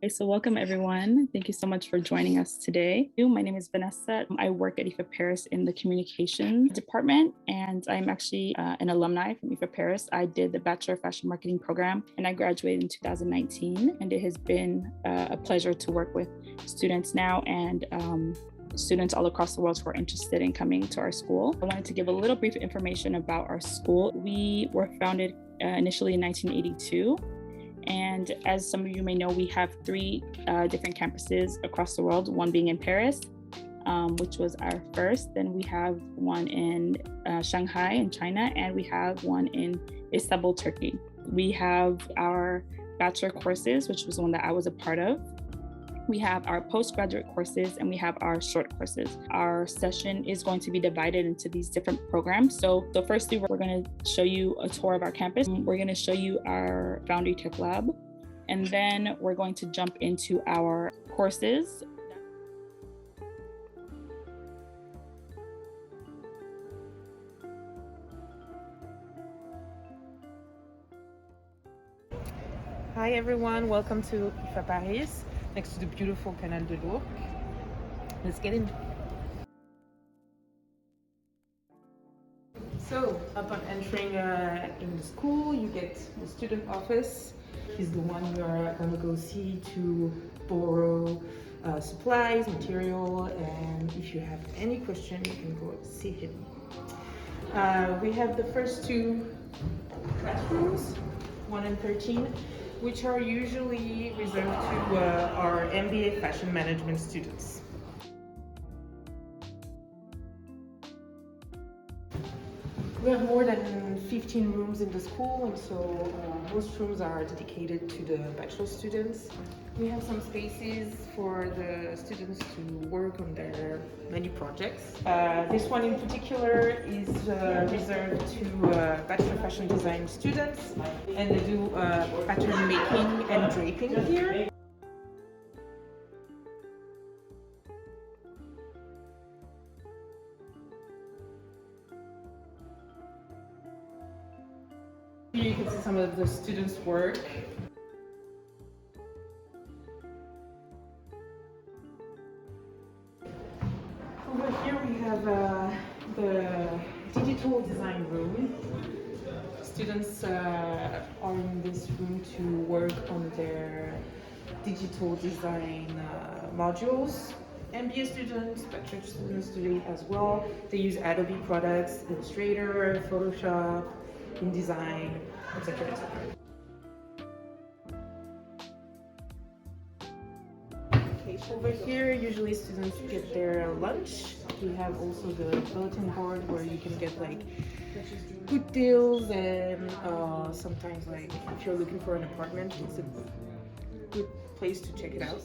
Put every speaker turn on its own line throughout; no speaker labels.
Okay, so welcome everyone. Thank you so much for joining us today. My name is Vanessa. I work at IFA Paris in the communications department, and I'm actually an alumni from IFA Paris. I did the Bachelor Fashion Marketing program, and I graduated in 2019. And it has been a pleasure to work with students now and students all across the world who are interested in coming to our school. I wanted to give a little brief information about our school. We were founded initially in 1982. And as some of you may know, we have three different campuses across the world, one being in Paris, which was our first. Then we have one in Shanghai in China, and we have one in Istanbul, Turkey. We have our bachelor courses, which was the one that I was a part of. We have our postgraduate courses and we have our short courses. Our session is going to be divided into these different programs. So firstly, we're going to show you a tour of our campus. We're going to show you our Foundry Tech Lab. And then we're going to jump into our courses.
Hi everyone, welcome to IFA Paris, next to the beautiful Canal de l'Ourcq. Let's get in. So, upon entering in the school, you get the student office. He's the one you're going to go see to borrow supplies, material, and if you have any question, you can go see him. We have the first two classrooms, 1 and 13. Which are usually reserved to our MBA fashion management students. We have more than 15 rooms in the school, and so most rooms are dedicated to the bachelor students. We have some spaces for the students to work on their many projects. This one in particular is reserved to bachelor fashion design students, and they do pattern making and draping here. Here you can see some of the students' work. Over here we have the digital design room. Students are in this room to work on their digital design modules. MBA students, bachelor students do it as well. They use Adobe products, Illustrator, Photoshop, InDesign, etc. etc. Over here, usually students get their lunch. We have also the bulletin board where you can get like good deals, and sometimes like if you're looking for an apartment, it's a good place to check it out.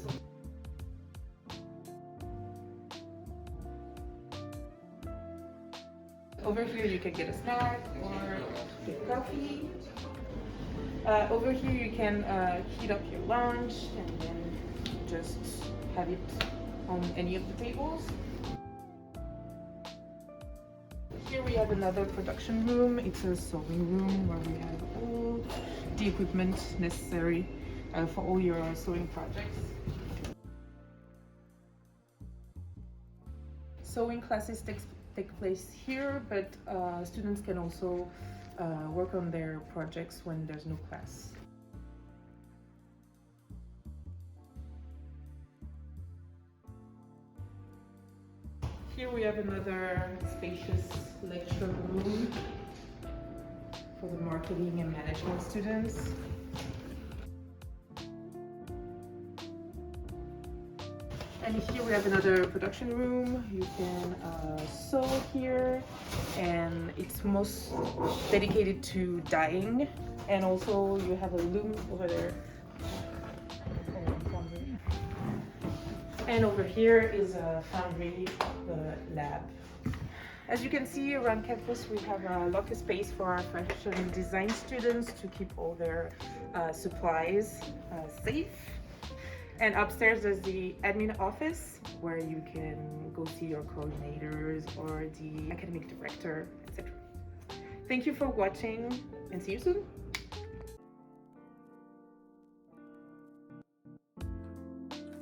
Over here you can get a snack or get coffee. Over here you can heat up your lunch and then just have it on any of the tables. Here we have another production room. It's a sewing room where we have all the equipment necessary for all your sewing projects. Sewing classes take place here, but students can also work on their projects when there's no class. Here we have another spacious lecture room for the marketing and management students. And here we have another production room. You can sew here, and it's most dedicated to dyeing. And also you have a loom over there. And over here is a foundry lab. As you can see, around campus we have a locker space for our fashion design students to keep all their supplies safe. And upstairs there's the admin office where you can go see your coordinators or the academic director, etc. Thank you for watching and see you soon.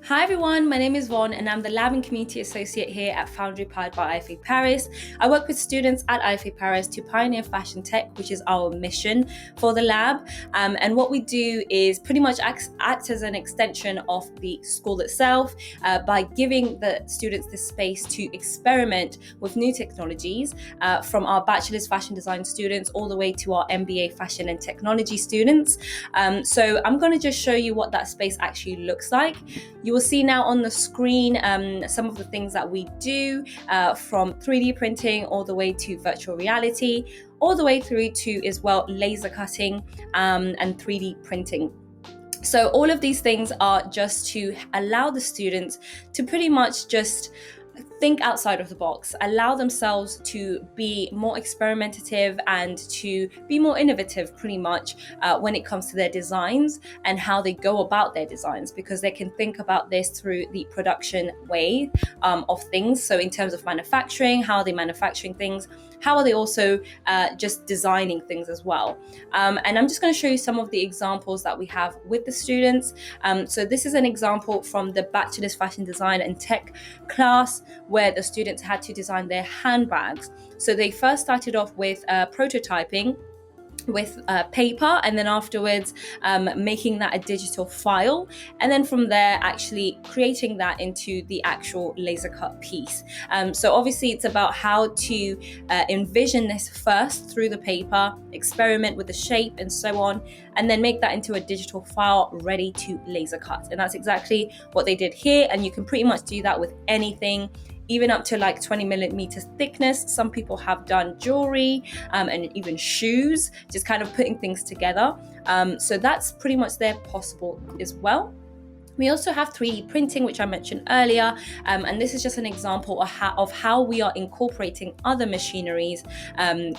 Hi everyone, my name is Vaughn and I'm the Lab and Community Associate here at Foundry powered by IFA Paris. I work with students at IFA Paris to pioneer fashion tech, which is our mission for the lab. And what we do is pretty much act as an extension of the school itself by giving the students the space to experiment with new technologies from our Bachelor's Fashion Design students all the way to our MBA Fashion and Technology students. So I'm going to just show you what that space actually looks like. You will see now on the screen some of the things that we do from 3D printing all the way to virtual reality, all the way through to as well laser cutting and 3D printing. So all of these things are just to allow the students to pretty much just think outside of the box, allow themselves to be more experimentative and to be more innovative pretty much when it comes to their designs and how they go about their designs, because they can think about this through the production way of things. So in terms of manufacturing, how are they manufacturing things? How are they also just designing things as well? And I'm just going to show you some of the examples that we have with the students. So this is an example from the Bachelor's Fashion Design and Tech class, where the students had to design their handbags. So they first started off with prototyping with paper, and then afterwards making that a digital file, and then from there actually creating that into the actual laser cut piece. So obviously it's about how to envision this first through the paper, experiment with the shape and so on, and then make that into a digital file ready to laser cut. And that's exactly what they did here, and you can pretty much do that with anything, even up to like 20 millimeters thickness. Some people have done jewelry and even shoes, just kind of putting things together. So that's pretty much there possible as well. We also have 3D printing, which I mentioned earlier, and this is just an example of how we are incorporating other machineries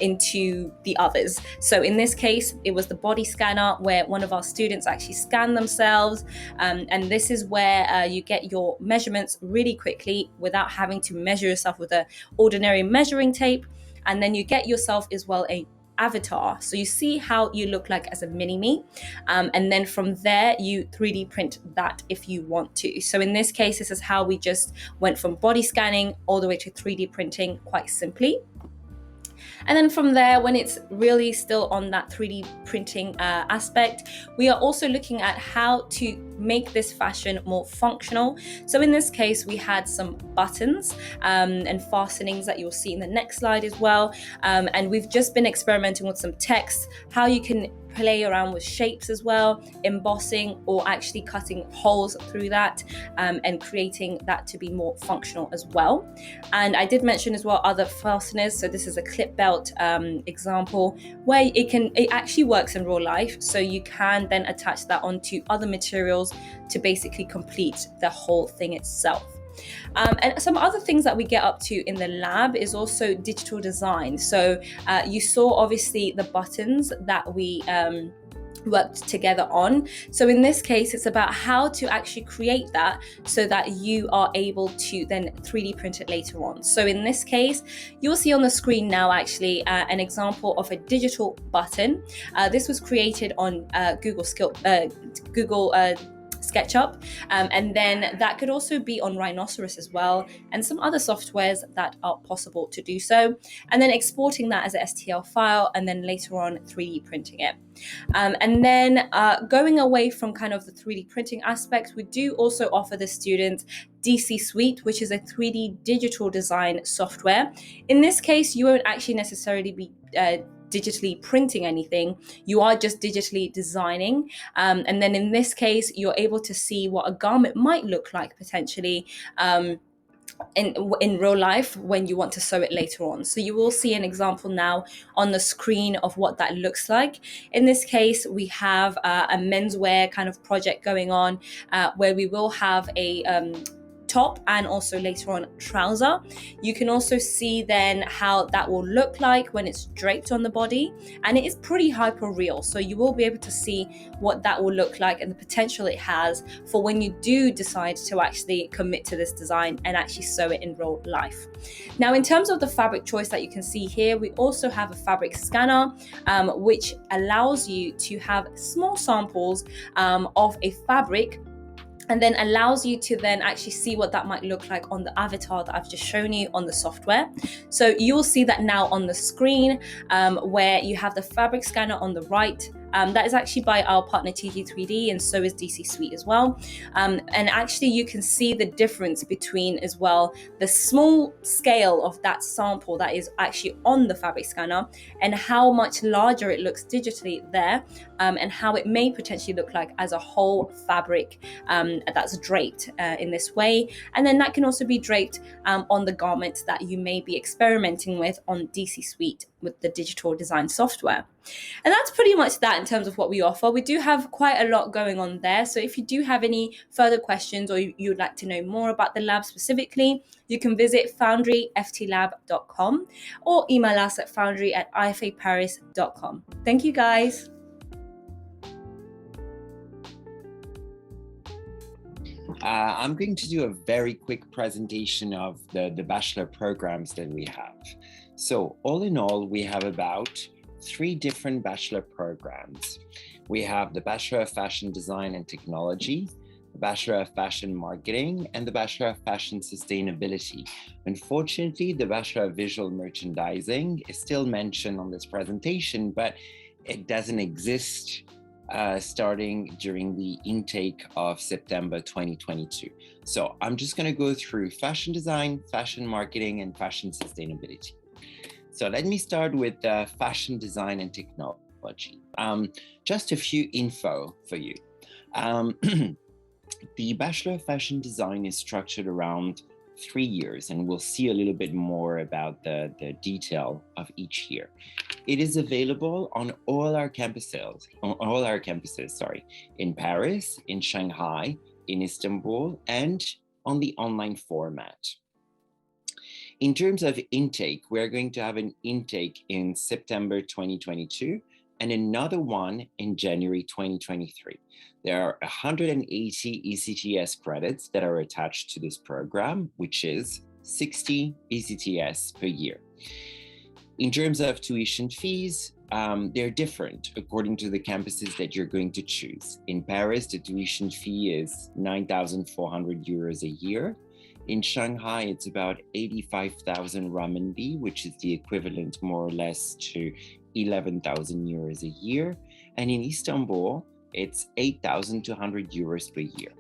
into the others. So in this case, it was the body scanner where one of our students actually scanned themselves, and this is where you get your measurements really quickly without having to measure yourself with an ordinary measuring tape, and then you get yourself as well a avatar, so you see how you look like as a mini-me, and then from there you 3D print that if you want to. So in this case, this is how we just went from body scanning all the way to 3D printing quite simply. And then from there, when it's really still on that 3D printing aspect, we are also looking at how to make this fashion more functional. So in this case, we had some buttons and fastenings that you'll see in the next slide as well. And we've just been experimenting with some text, how you can play around with shapes as well, embossing or actually cutting holes through that and creating that to be more functional as well. And I did mention as well other fasteners. So this is a clip belt example where it actually works in real life. So you can then attach that onto other materials to basically complete the whole thing itself. And some other things that we get up to in the lab is also digital design. So you saw obviously the buttons that we worked together on. So in this case, it's about how to actually create that so that you are able to then 3D print it later on. So in this case, you'll see on the screen now actually an example of a digital button. This was created on Google SketchUp, and then that could also be on Rhinoceros as well, and some other softwares that are possible to do so, and then exporting that as a STL file, and then later on 3D printing it. And then going away from kind of the 3D printing aspect, we do also offer the students DC Suite, which is a 3D digital design software. In this case, you won't actually necessarily be digitally printing anything, you are just digitally designing, and then in this case you're able to see what a garment might look like potentially in real life when you want to sew it later on. So you will see an example now on the screen of what that looks like. In this case, we have a menswear kind of project going on where we will have a top and also later on trouser. You can also see then how that will look like when it's draped on the body, and it is pretty hyper real, so you will be able to see what that will look like and the potential it has for when you do decide to actually commit to this design and actually sew it in real life. Now, in terms of the fabric choice that you can see here, we also have a fabric scanner which allows you to have small samples of a fabric and then allows you to then actually see what that might look like on the avatar that I've just shown you on the software. So you'll see that now on the screen, where you have the fabric scanner on the right. That is actually by our partner TG3D, and so is DC Suite as well. And actually you can see the difference between as well the small scale of that sample that is actually on the fabric scanner and how much larger it looks digitally there, and how it may potentially look like as a whole fabric that's draped in this way. And then that can also be draped on the garment that you may be experimenting with on DC Suite with the digital design software. And that's pretty much that in terms of what we offer. We do have quite a lot going on there. So if you do have any further questions, or you'd like to know more about the lab specifically, you can visit foundryftlab.com or email us at foundry@ifaparis.com. Thank you, guys.
I'm going to do a very quick presentation of the Bachelor programs that we have. So all in all, we have about 3 different Bachelor programs. We have the Bachelor of Fashion Design and Technology, the Bachelor of Fashion Marketing, and the Bachelor of Fashion Sustainability. Unfortunately, the Bachelor of Visual Merchandising is still mentioned on this presentation, but it doesn't exist starting during the intake of September 2022. So I'm just going to go through fashion design, fashion marketing, and fashion sustainability. So let me start with fashion design and technology. Just a few info for you. The Bachelor of Fashion Design is structured around 3 years, and we'll see a little bit more about the detail of each year. It is available on all our campuses, in Paris, in Shanghai, in Istanbul, and on the online format. In terms of intake, we're going to have an intake in September 2022 and another one in January 2023. There are 180 ECTS credits that are attached to this program, which is 60 ECTS per year. In terms of tuition fees, they're different according to the campuses that you're going to choose. In Paris, the tuition fee is 9,400 euros a year. In Shanghai, it's about 85,000 renminbi, which is the equivalent more or less to 11,000 euros a year. And in Istanbul, it's 8,200 euros per year.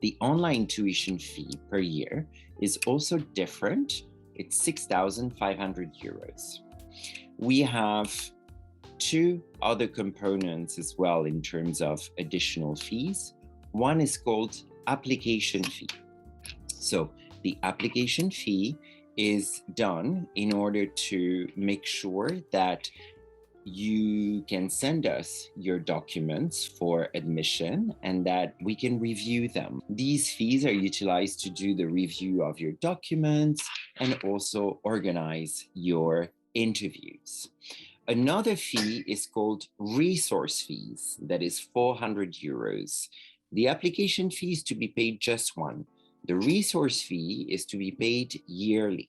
The online tuition fee per year is also different. It's 6,500 euros. We have 2 other components as well in terms of additional fees. One is called application fee. So the application fee is done in order to make sure that you can send us your documents for admission and that we can review them. These fees are utilized to do the review of your documents and also organize your interviews. Another fee is called resource fees, that is 400 euros. The application fee is to be paid just one. The resource fee is to be paid yearly.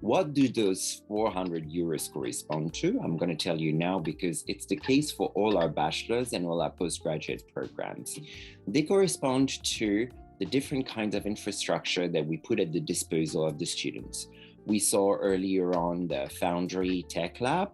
What do those 400 euros correspond to? I'm going to tell you now because it's the case for all our bachelors and all our postgraduate programs. They correspond to the different kinds of infrastructure that we put at the disposal of the students. We saw earlier on the Foundry Tech Lab.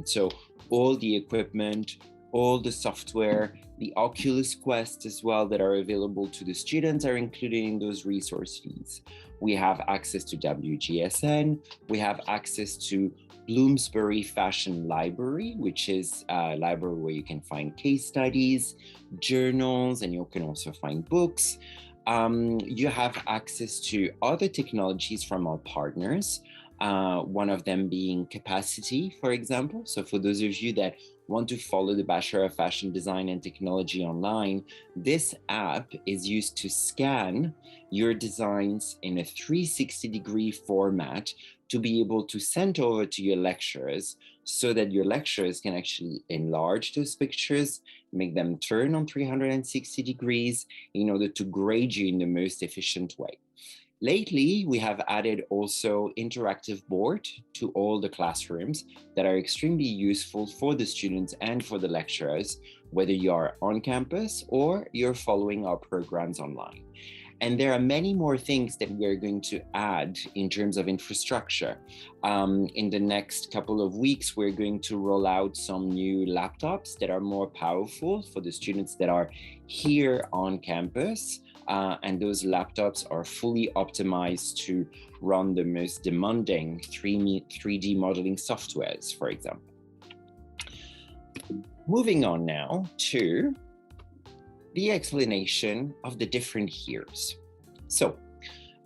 So all the equipment, all the software, the Oculus Quest as well that are available to the students are included in those resource fees. We have access to WGSN. We have access to Bloomsbury Fashion Library, which is a library where you can find case studies, journals, and you can also find books. You have access to other technologies from our partners, one of them being Capacity, for example. So for those of you that want to follow the Bachelor of Fashion Design and Technology online, this app is used to scan your designs in a 360-degree format to be able to send over to your lecturers so that your lecturers can actually enlarge those pictures, make them turn on 360 degrees in order to grade you in the most efficient way. Lately, we have added also interactive board to all the classrooms that are extremely useful for the students and for the lecturers whether you are on campus or you're following our programs online. And there are many more things that we're going to add in terms of infrastructure. In the next couple of weeks, we're going to roll out some new laptops that are more powerful for the students that are here on campus. And those laptops are fully optimized to run the most demanding 3D modeling softwares, for example. Moving on now to the explanation of the different years. So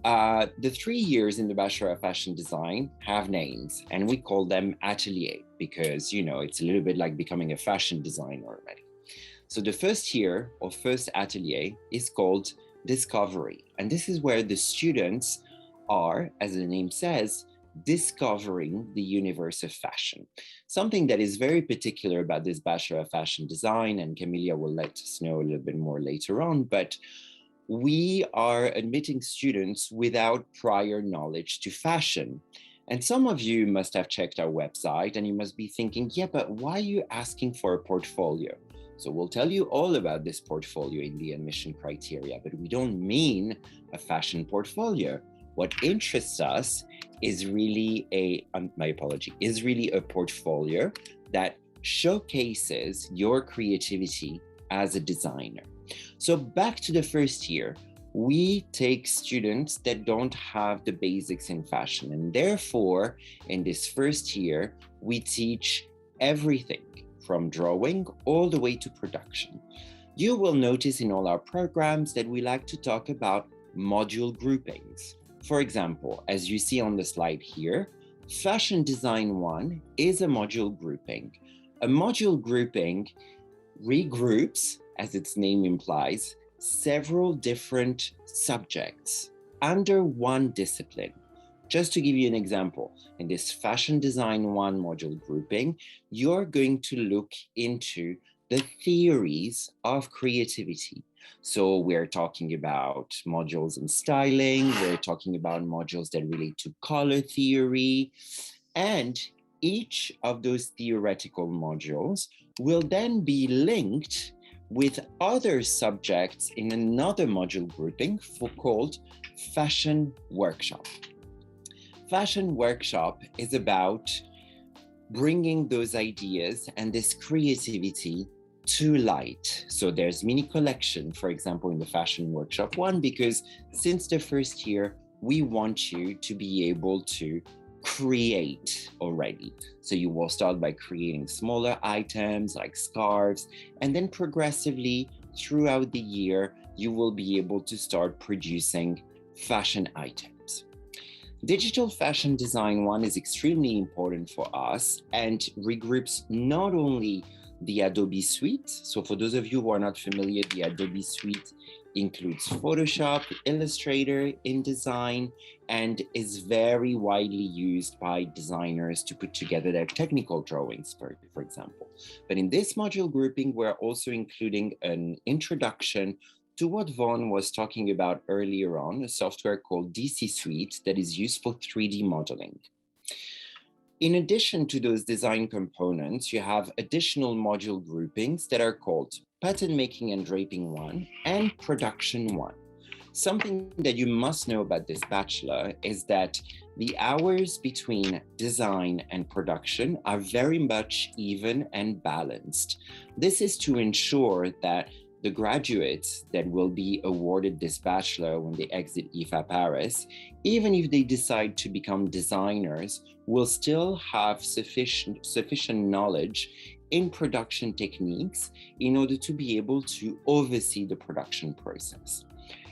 the 3 years in the Bachelor of Fashion Design have names, and we call them atelier because, you know, it's a little bit like becoming a fashion designer already. So the first year or first atelier is called Discovery. And this is where the students are, as the name says, discovering the universe of fashion. Something that is very particular about this Bachelor of Fashion Design, and Camilla will let us know a little bit more later on, but we are admitting students without prior knowledge to fashion. And some of you must have checked our website and you must be thinking, yeah, but why are you asking for a portfolio? So we'll tell you all about this portfolio in the admission criteria, but we don't mean a fashion portfolio. What interests us is really is really a portfolio that showcases your creativity as a designer. So back to the first year, we take students that don't have the basics in fashion, and therefore in this first year, we teach everything from drawing all the way to production. You will notice in all our programs that we like to talk about module groupings. For example, as you see on the slide here, Fashion Design 1 is a module grouping. A module grouping regroups, as its name implies, several different subjects under one discipline. Just to give you an example, in this Fashion Design 1 module grouping, you're going to look into the theories of creativity. So we're talking about modules in styling, we're talking about modules that relate to color theory, and each of those theoretical modules will then be linked with other subjects in another module grouping called Fashion Workshop. Fashion Workshop is about bringing those ideas and this creativity to light. So there's mini collection, for example, in the Fashion Workshop 1, because since the first year, we want you to be able to create already. So you will start by creating smaller items like scarves, and then progressively throughout the year, you will be able to start producing fashion items. Digital Fashion Design 1 is extremely important for us and regroups not only the Adobe Suite. So for those of you who are not familiar, the Adobe Suite includes Photoshop, Illustrator, InDesign, and is very widely used by designers to put together their technical drawings, for example. But in this module grouping, we're also including an introduction to what Vaughn was talking about earlier on, a software called DC Suite that is used for 3D modeling. In addition to those design components, you have additional module groupings that are called Pattern Making and Draping 1 and Production 1. Something that you must know about this bachelor is that the hours between design and production are very much even and balanced. This is to ensure that the graduates that will be awarded this bachelor when they exit IFA Paris, even if they decide to become designers, will still have sufficient knowledge in production techniques in order to be able to oversee the production process.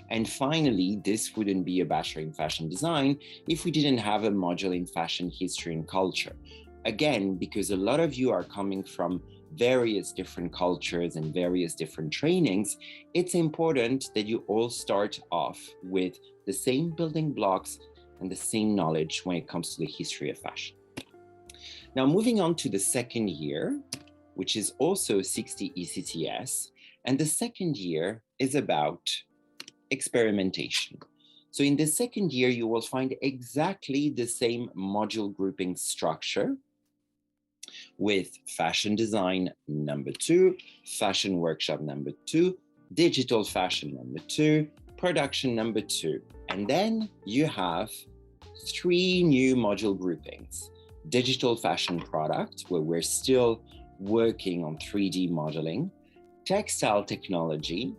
And finally, this wouldn't be a Bachelor in Fashion Design if we didn't have a module in Fashion History and Culture. Again, because a lot of you are coming from various different cultures and various different trainings, it's important that you all start off with the same building blocks and the same knowledge when it comes to the history of fashion. Now, moving on to the second year, which is also 60 ECTS, and the second year is about experimentation. So in the second year, you will find exactly the same module grouping structure, with fashion design number 2, fashion workshop number 2, digital fashion number 2, production number 2. And then you have 3 new module groupings. Digital fashion product, where we're still working on 3D modeling. Textile technology,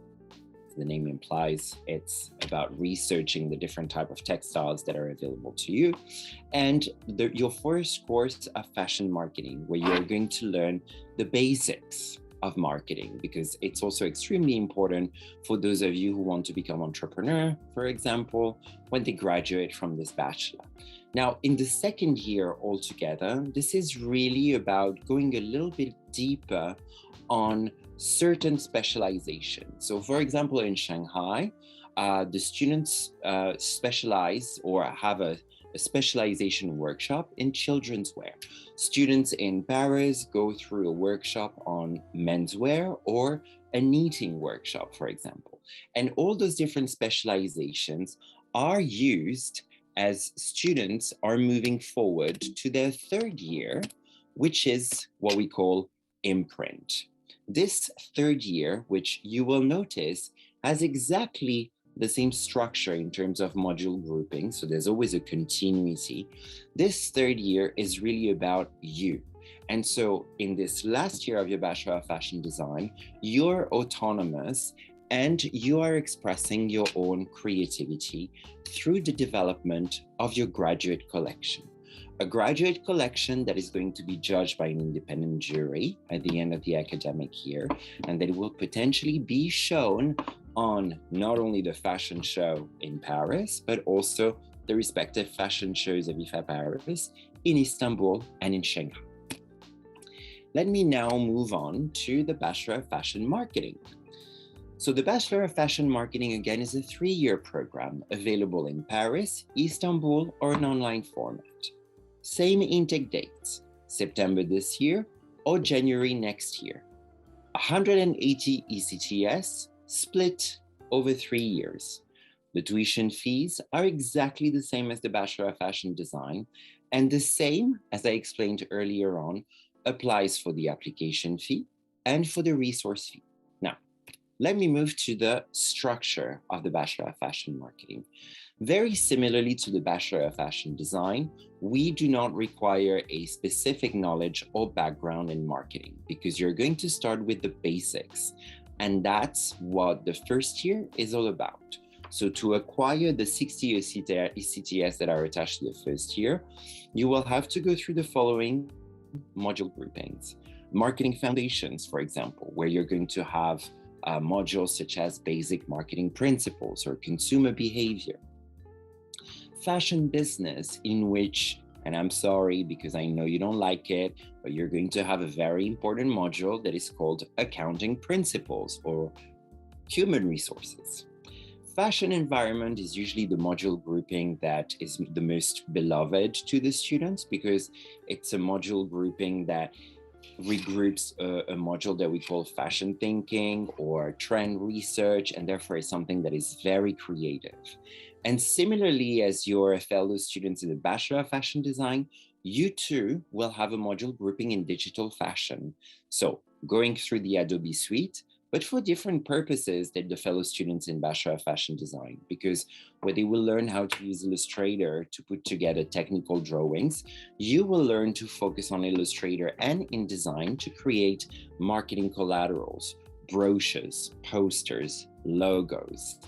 the name implies it's about researching the different type of textiles that are available to you. And your first course of fashion marketing, where you're going to learn the basics of marketing, because it's also extremely important for those of you who want to become entrepreneur, for example, when they graduate from this bachelor. Now, in the second year altogether, this is really about going a little bit deeper on certain specializations. So for example, in Shanghai, the students specialize or have a specialization workshop in children's wear. Students in Paris go through a workshop on menswear or a knitting workshop, for example. And all those different specializations are used as students are moving forward to their third year, which is what we call imprint. This third year, which you will notice, has exactly the same structure in terms of module grouping, so there's always a continuity. This third year is really about you. And so in this last year of your Bachelor of Fashion Design, you're autonomous and you are expressing your own creativity through the development of your graduate collection. A graduate collection that is going to be judged by an independent jury at the end of the academic year, and that will potentially be shown on not only the fashion show in Paris, but also the respective fashion shows of IFA Paris in Istanbul and in Shanghai. Let me now move on to the Bachelor of Fashion Marketing. So the Bachelor of Fashion Marketing, again, is a 3-year program available in Paris, Istanbul, or an online format. Same intake dates, September this year or January next year. 180 ECTS split over 3 years. The tuition fees are exactly the same as the Bachelor of Fashion Design, and the same, as I explained earlier on, applies for the application fee and for the resource fee. Now, let me move to the structure of the Bachelor of Fashion Marketing. Very similarly to the Bachelor of Fashion Design, we do not require a specific knowledge or background in marketing, because you're going to start with the basics. And that's what the first year is all about. So to acquire the 60 ECTS that are attached to the first year, you will have to go through the following module groupings. Marketing foundations, for example, where you're going to have modules such as basic marketing principles or consumer behavior. Fashion business, in which, and I'm sorry because I know you don't like it, but you're going to have a very important module that is called accounting principles or human resources. Fashion environment is usually the module grouping that is the most beloved to the students, because it's a module grouping that regroups a module that we call fashion thinking or trend research, and therefore is something that is very creative. And similarly, as your fellow students in the Bachelor of Fashion Design, you too will have a module grouping in digital fashion. So going through the Adobe suite, but for different purposes than the fellow students in Bachelor of Fashion Design, because where they will learn how to use Illustrator to put together technical drawings, you will learn to focus on Illustrator and InDesign to create marketing collaterals, brochures, posters, logos.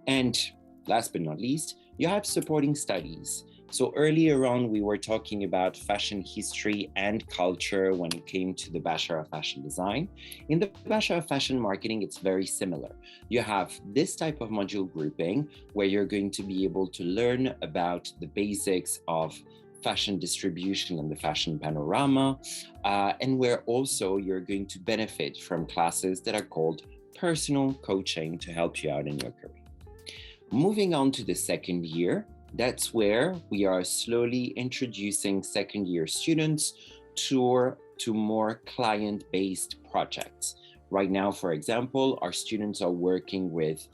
And last but not least, you have supporting studies. So earlier on, we were talking about fashion history and culture when it came to the Bachelor of Fashion Design. In the Bachelor of Fashion Marketing, it's very similar. You have this type of module grouping where you're going to be able to learn about the basics of fashion distribution and the fashion panorama, and where also you're going to benefit from classes that are called personal coaching to help you out in your career. Moving on to the second year, that's where we are slowly introducing second year students to more client-based projects. Right now, for example, our students are working with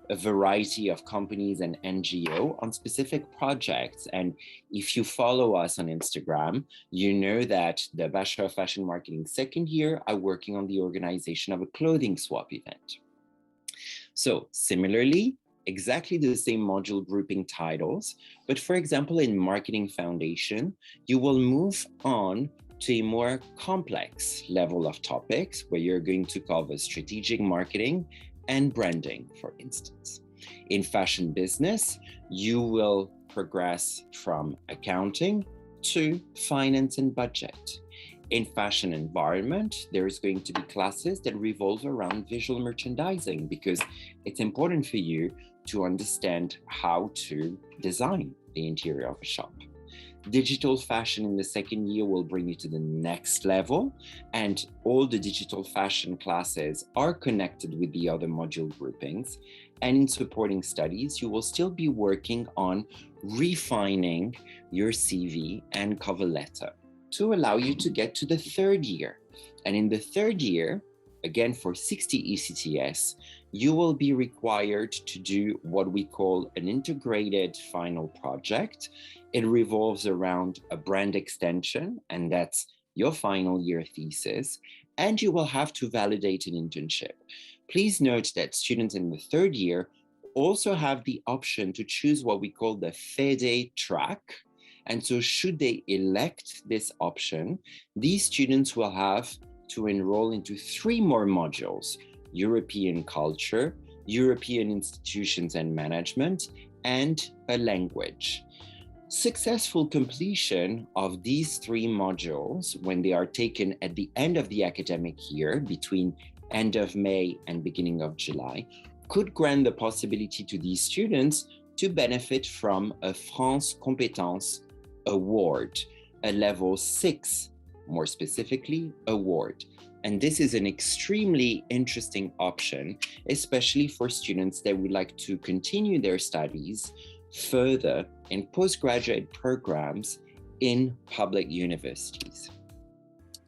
a variety of companies and NGO on specific projects. And if you follow us on Instagram, you know that the Bachelor of Fashion Marketing second year are working on the organization of a clothing swap event. So similarly, exactly the same module grouping titles, but for example, in Marketing Foundation, you will move on to a more complex level of topics where you're going to cover strategic marketing and branding, for instance. In fashion business, you will progress from accounting to finance and budget. In fashion environment, there's going to be classes that revolve around visual merchandising because it's important for you to understand how to design the interior of a shop. Digital fashion in the second year will bring you to the next level, and all the digital fashion classes are connected with the other module groupings. And in supporting studies, you will still be working on refining your CV and cover letter to allow you to get to the third year. And in the third year, again for 60 ECTS, you will be required to do what we call an integrated final project. It revolves around a brand extension, and that's your final year thesis, and you will have to validate an internship. Please note that students in the third year also have the option to choose what we call the FEDE track. And so should they elect this option, these students will have to enroll into 3 more modules: European culture, European institutions and management, and a language. Successful completion of these 3 modules, when they are taken at the end of the academic year, between end of May and beginning of July, could grant the possibility to these students to benefit from a France Compétences award, a level 6, more specifically, award. And this is an extremely interesting option, especially for students that would like to continue their studies further in postgraduate programs in public universities.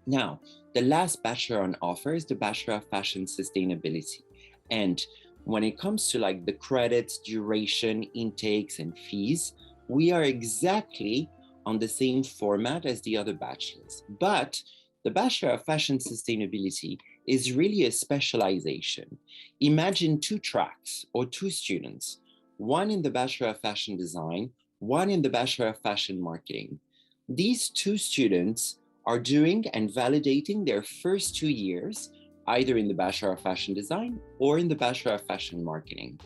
Now, the last bachelor on offer is the Bachelor of Fashion Sustainability. And when it comes to like the credits, duration, intakes, and fees, we are exactly on the same format as the other bachelors. But the Bachelor of Fashion Sustainability is really a specialization. Imagine 2 tracks or 2 students, one in the Bachelor of Fashion Design, one in the Bachelor of Fashion Marketing. These 2 students are doing and validating their first 2 years, either in the Bachelor of Fashion Design or in the Bachelor of Fashion Marketing.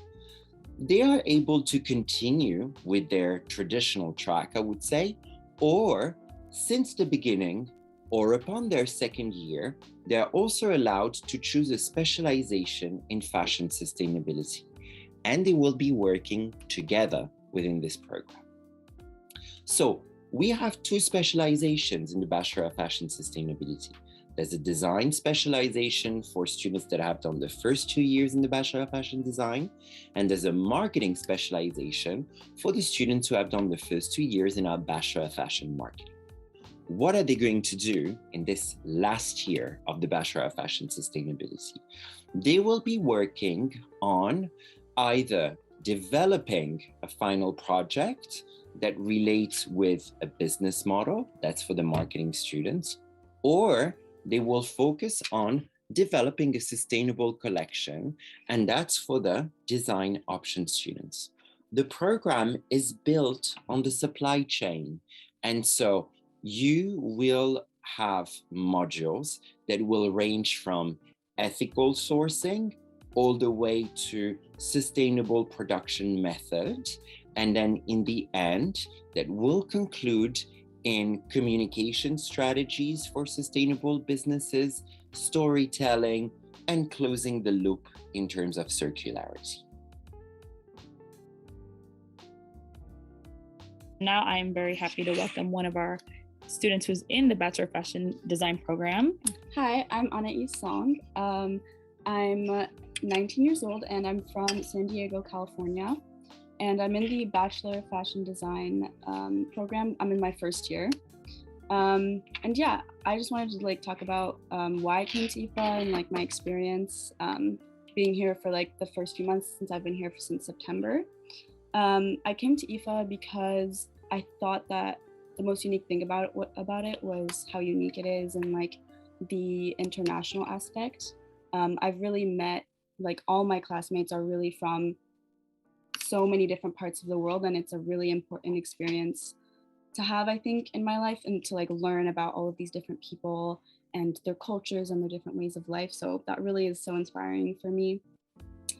They are able to continue with their traditional track, I would say, or since the beginning or upon their second year, they are also allowed to choose a specialization in fashion sustainability, and they will be working together within this program. So we have 2 specializations in the Bachelor of Fashion Sustainability. There's a design specialization for students that have done the first 2 years in the Bachelor of Fashion Design, and there's a marketing specialization for the students who have done the first 2 years in our Bachelor of Fashion Marketing. What are they going to do in this last year of the Bachelor of Fashion Sustainability? They will be working on either developing a final project that relates with a business model, that's for the marketing students, or they will focus on developing a sustainable collection, and that's for the design option students. The program is built on the supply chain, and so you will have modules that will range from ethical sourcing all the way to sustainable production methods, and then in the end, that will conclude in communication strategies for sustainable businesses, storytelling, and closing the loop in terms of circularity.
Now I'm very happy to welcome one of our students who's in the Bachelor of Fashion Design program.
Hi, I'm Anna Song. I'm 19 years old and I'm from San Diego, California. And I'm in the Bachelor of Fashion Design program. I'm in my first year. And yeah, I just wanted to talk about why I came to IFA and my experience. being here for like the first few months since I've been here since September. I came to IFA because I thought that the most unique thing about it was how unique it is and like the international aspect. I've really met, like, all my classmates are really from so many different parts of the world, and it's a really important experience to have, I think, in my life, and to like learn about all of these different people and their cultures and their different ways of life. So that really is so inspiring for me.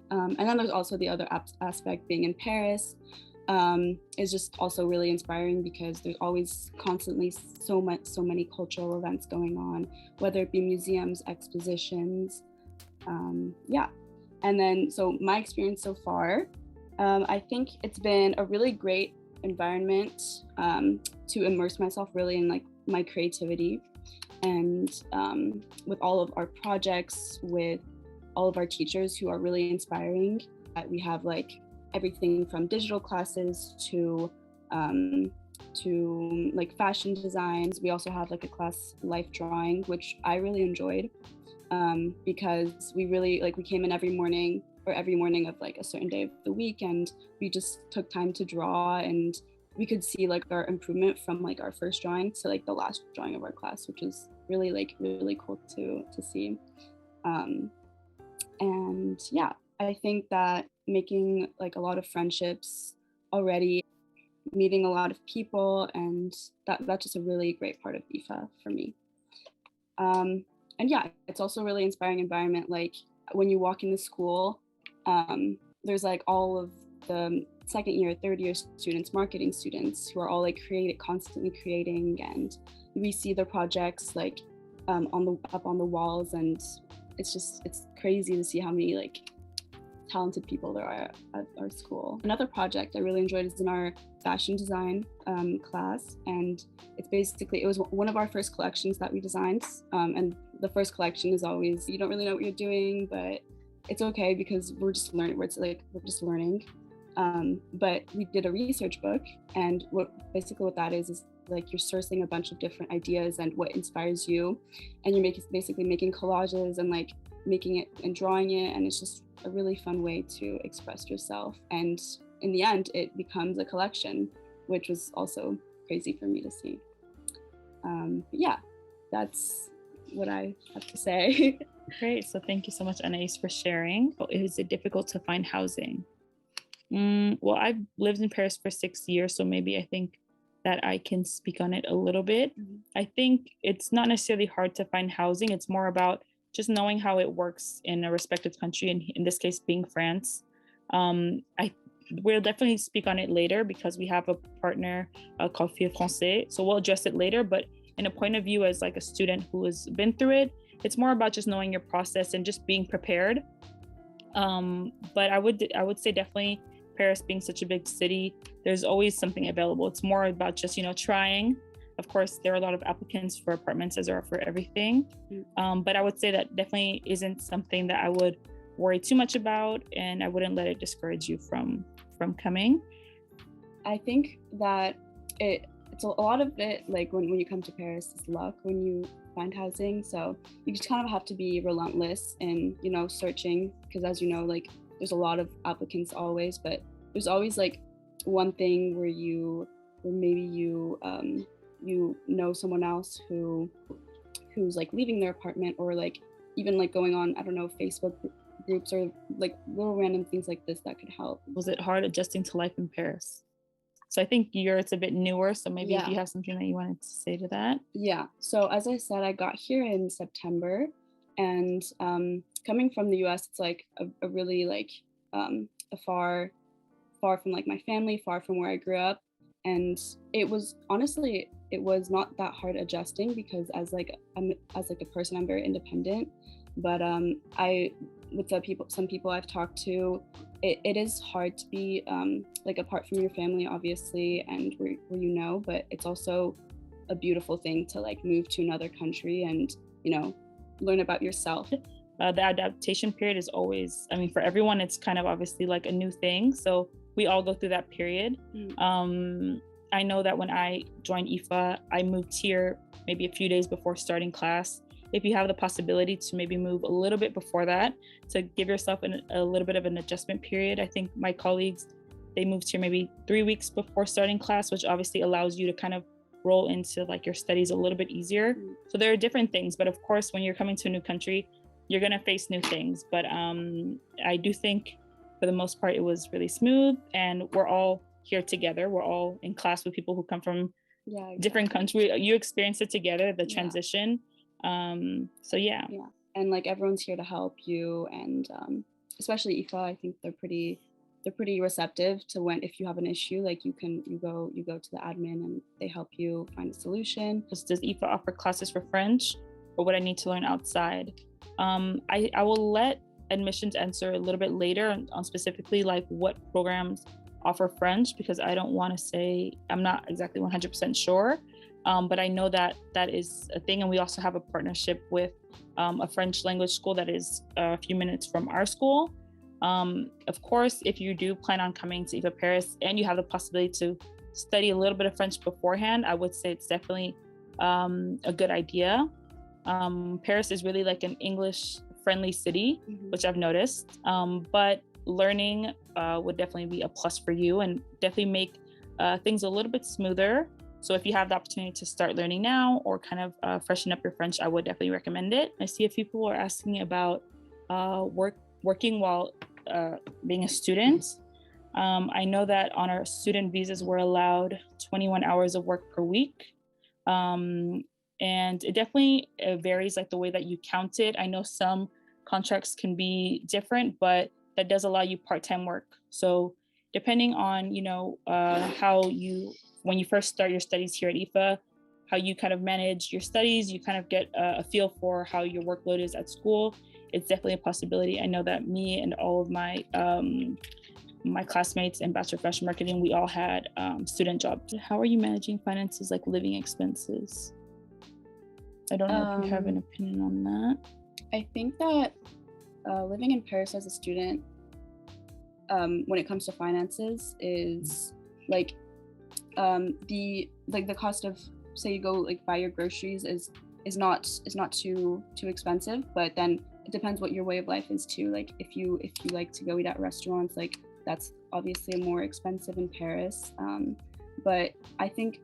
And then there's also the other aspect, being in Paris is just also really inspiring because there's always constantly so many cultural events going on, whether it be museums, expositions, yeah. And then, so my experience so far, I think it's been a really great environment to immerse myself really in like my creativity, and with all of our projects, with all of our teachers who are really inspiring. We have like everything from digital classes to like fashion designs. We also have like a class, life drawing, which I really enjoyed because we really like, we came in every morning of like a certain day of the week, and we just took time to draw, and we could see like our improvement from like our first drawing to like the last drawing of our class, which is really cool to see. And yeah, I think that making like a lot of friendships already, meeting a lot of people, and that's just a really great part of IFA for me. And yeah, it's also a really inspiring environment. Like when you walk into school, there's like all of the second year, third year students, marketing students, who are all like constantly creating, and we see their projects like up on the walls, and it's crazy to see how many like talented people there are at our school. Another project I really enjoyed is in our fashion design class, and it was one of our first collections that we designed, and the first collection is always, you don't really know what you're doing, but it's okay because we're just learning. But we did a research book, and what that is like you're sourcing a bunch of different ideas and what inspires you, and you're basically making collages and like making it and drawing it, and it's just a really fun way to express yourself. And in the end, it becomes a collection, which was also crazy for me to see. But yeah, that's what I have to say.
Great. So thank you so much, Anais, for sharing. Is it difficult to find housing? Well, I've lived in Paris for 6 years, so maybe I think that I can speak on it a little bit. Mm-hmm. I think it's not necessarily hard to find housing. It's more about just knowing how it works in a respective country, and in this case being France. We'll definitely speak on it later because we have a partner called FIA Français, so we'll address it later. But in a point of view as like a student who has been through it, it's more about just knowing your process and just being prepared. But I would say definitely Paris being such a big city, there's always something available. It's more about just, trying. Of course, there are a lot of applicants for apartments, as there are for everything. But I would say that definitely isn't something that I would worry too much about, and I wouldn't let it discourage you from coming.
I think that it's a lot of it, like when you come to Paris, is luck when you find housing. So you just kind of have to be relentless in, searching, because as you know, like there's a lot of applicants always, but there's always like one thing where maybe you know someone else who's like leaving their apartment, or like even like going on, I don't know, Facebook groups, or like little random things like this that could help.
Was it hard adjusting to life in Paris? So I think it's a bit newer, so maybe if you have something that you wanted to say to that.
Yeah, so as I said, I got here in September, and coming from the US, it's like a really like far from like my family, far from where I grew up. And it was not that hard adjusting, because as a person, I'm very independent. But with some people I've talked to, it is hard to be like apart from your family, obviously, and where but it's also a beautiful thing to like move to another country and learn about yourself.
The adaptation period is always, for everyone, it's kind of obviously like a new thing. So we all go through that period. I know that when I joined IFA, I moved here maybe a few days before starting class, if you have the possibility to maybe move a little bit before that, to give yourself a little bit of an adjustment period. I think my colleagues, they moved here maybe 3 weeks before starting class, which obviously allows you to kind of roll into like your studies a little bit easier. So there are different things, but of course, when you're coming to a new country, you're gonna face new things. But I do think for the most part, it was really smooth, and we're all here together. We're all in class with people who come from different countries. You experience it together, the transition. So yeah.
And like everyone's here to help you, and especially IFA, I think they're pretty receptive to when, if you have an issue, like you go to the admin and they help you find a solution.
Does IFA offer classes for French, or what I need to learn outside? I will let admissions answer a little bit later on specifically like what programs offer French, because I don't want to say, I'm not exactly 100% sure. But I know that is a thing. And we also have a partnership with a French language school that is a few minutes from our school. Of course, if you do plan on coming to IFA Paris and you have the possibility to study a little bit of French beforehand, I would say it's definitely a good idea. Paris is really like an English-friendly city, which I've noticed. But learning would definitely be a plus for you, and definitely make things a little bit smoother. So if you have the opportunity to start learning now, or kind of freshen up your French, I would definitely recommend it. I see a few people are asking about working while being a student. I know that on our student visas, we're allowed 21 hours of work per week. And it definitely varies, like the way that you count it. I know some contracts can be different, but that does allow you part-time work. So depending on, how you, when you first start your studies here at IFA, how you kind of manage your studies, you kind of get a feel for how your workload is at school. It's definitely a possibility. I know that me and all of my my classmates in Bachelor of Fashion Marketing, we all had student jobs. How are you managing finances, like living expenses? I don't know if you have an opinion on that.
I think that living in Paris as a student, when it comes to finances, is like the cost of, say you go like buy your groceries is not too expensive, but then it depends what your way of life is too. Like if you like to go eat at restaurants, like that's obviously more expensive in Paris. But I think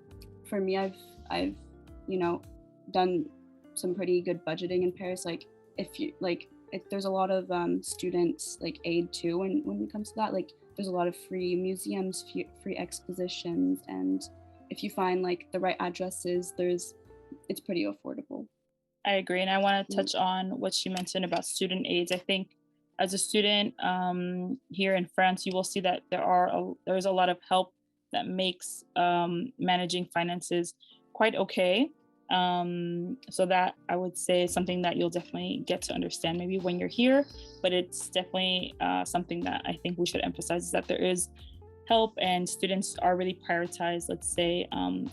for me, I've done some pretty good budgeting in Paris. Like if there's a lot of student like aid too when it comes to that. Like there's a lot of free museums, free expositions, and if you find like the right addresses, it's pretty affordable.
I agree, and I want to touch on what she mentioned about student aids. I think as a student here in France, you will see that there's a lot of help that makes managing finances quite okay. So that I would say is something that you'll definitely get to understand maybe when you're here, but it's definitely something that I think we should emphasize, is that there is help and students are really prioritized, let's say,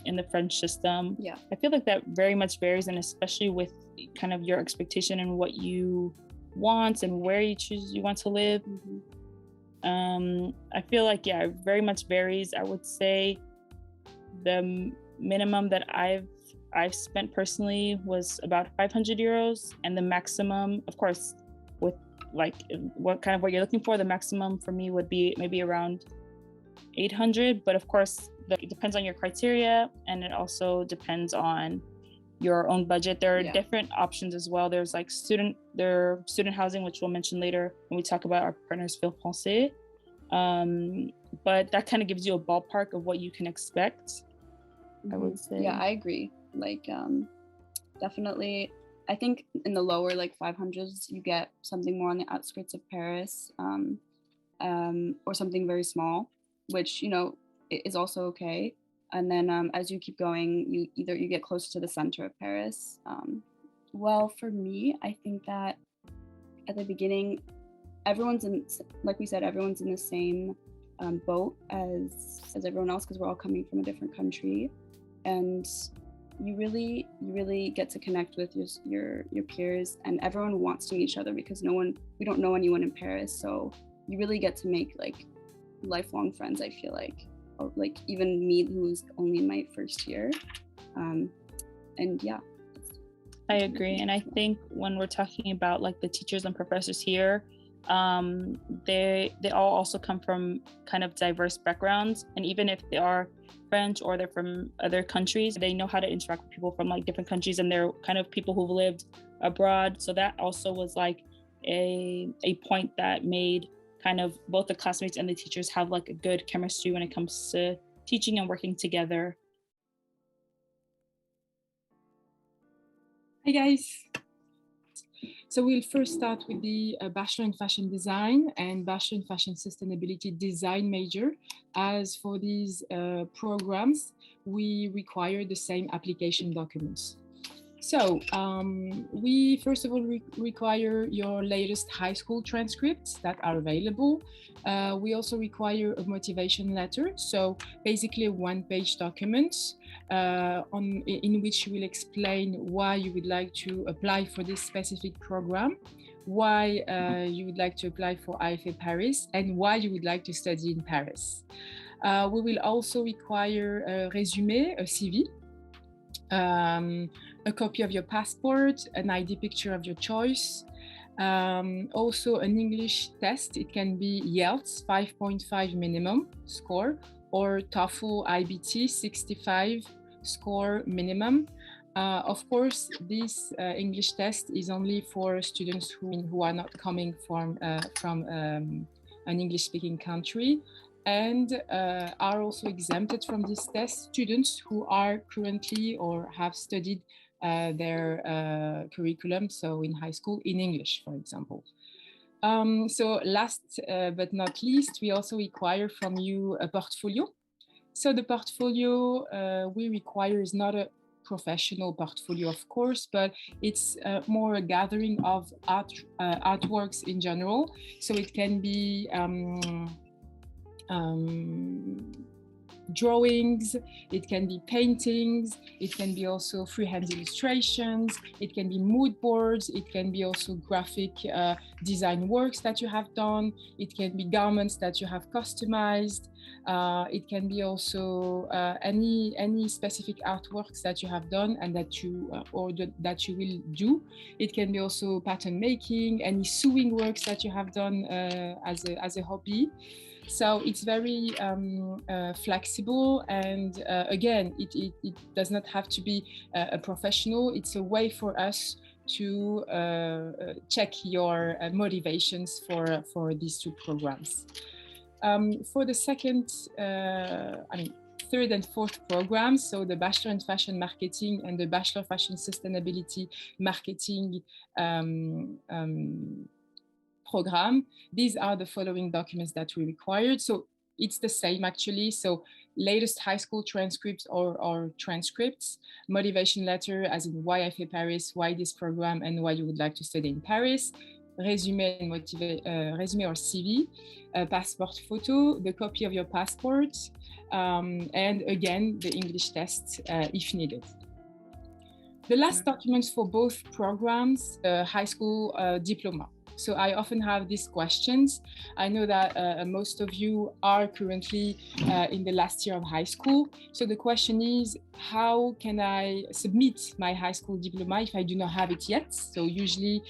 in the French system.
Yeah.
I feel like that very much varies, and especially with kind of your expectation and what you want and where you want to live. I feel like, yeah, it very much varies. I would say the minimum that I've spent personally was about 500 euros, and the maximum, of course, with like what you're looking for, the maximum for me would be maybe around 800. But of course, it depends on your criteria, and it also depends on your own budget. There are different options as well. There's like student housing, which we'll mention later when we talk about our partners Fil Français. But that kind of gives you a ballpark of what you can expect, I would say.
Yeah, I agree. Like definitely, I think in the lower like 500s, you get something more on the outskirts of Paris, or something very small, which is also okay. And then as you keep going, you get closer to the center of Paris. Well, for me, I think that at the beginning, everyone's in the same boat as everyone else, because we're all coming from a different country, and you really get to connect with your peers, and everyone wants to meet each other, because we don't know anyone in Paris, so you really get to make like lifelong friends. I feel like even me, who's only in my first year, and yeah.
I agree. And I think when we're talking about like the teachers and professors here, they all also come from kind of diverse backgrounds. And even if they are French or they're from other countries, they know how to interact with people from like different countries, and they're kind of people who've lived abroad. So that also was like a point that made kind of both the classmates and the teachers have like a good chemistry when it comes to teaching and working together.
Hi guys. So we'll first start with the Bachelor in Fashion Design and Bachelor in Fashion Sustainability Design major. As for these programs, we require the same application documents. So we first of all require your latest high school transcripts that are available. We also require a motivation letter. So basically a one-page document in which you will explain why you would like to apply for this specific program, why you would like to apply for IFA Paris, and why you would like to study in Paris. We will also require a resume, a CV, a copy of your passport, an ID picture of your choice, also an English test. It can be IELTS 5.5 minimum score or TOEFL IBT 65 score minimum. Of course, this English test is only for students who are not coming from an English-speaking country, and are also exempted from this test students who are currently or have studied their curriculum, so in high school, in English, for example. So last but not least, we also require from you a portfolio. So the portfolio we require is not a professional portfolio, of course, but it's more a gathering of artworks in general. So it can be drawings, it can be paintings, it can be also freehand illustrations, it can be mood boards, it can be also graphic design works that you have done, it can be garments that you have customized, it can be also any specific artworks that you have done and that you that you will do. It can be also pattern making, any sewing works that you have done as a hobby. So it's very flexible, and again, it does not have to be a professional. It's a way for us to check your motivations for these two programs. For the second, third and fourth programs, so the Bachelor in Fashion Marketing and the Bachelor Fashion Sustainability Marketing program, these are the following documents that we required. So it's the same actually. So latest high school transcripts or transcripts, motivation letter as in why IFA Paris, why this program, and why you would like to study in Paris, resume or CV, passport photo, the copy of your passport, and again, the English test if needed. The last documents for both programs, high school diploma. So I often have these questions. I know that most of you are currently in the last year of high school. So the question is, how can I submit my high school diploma if I do not have it yet? So usually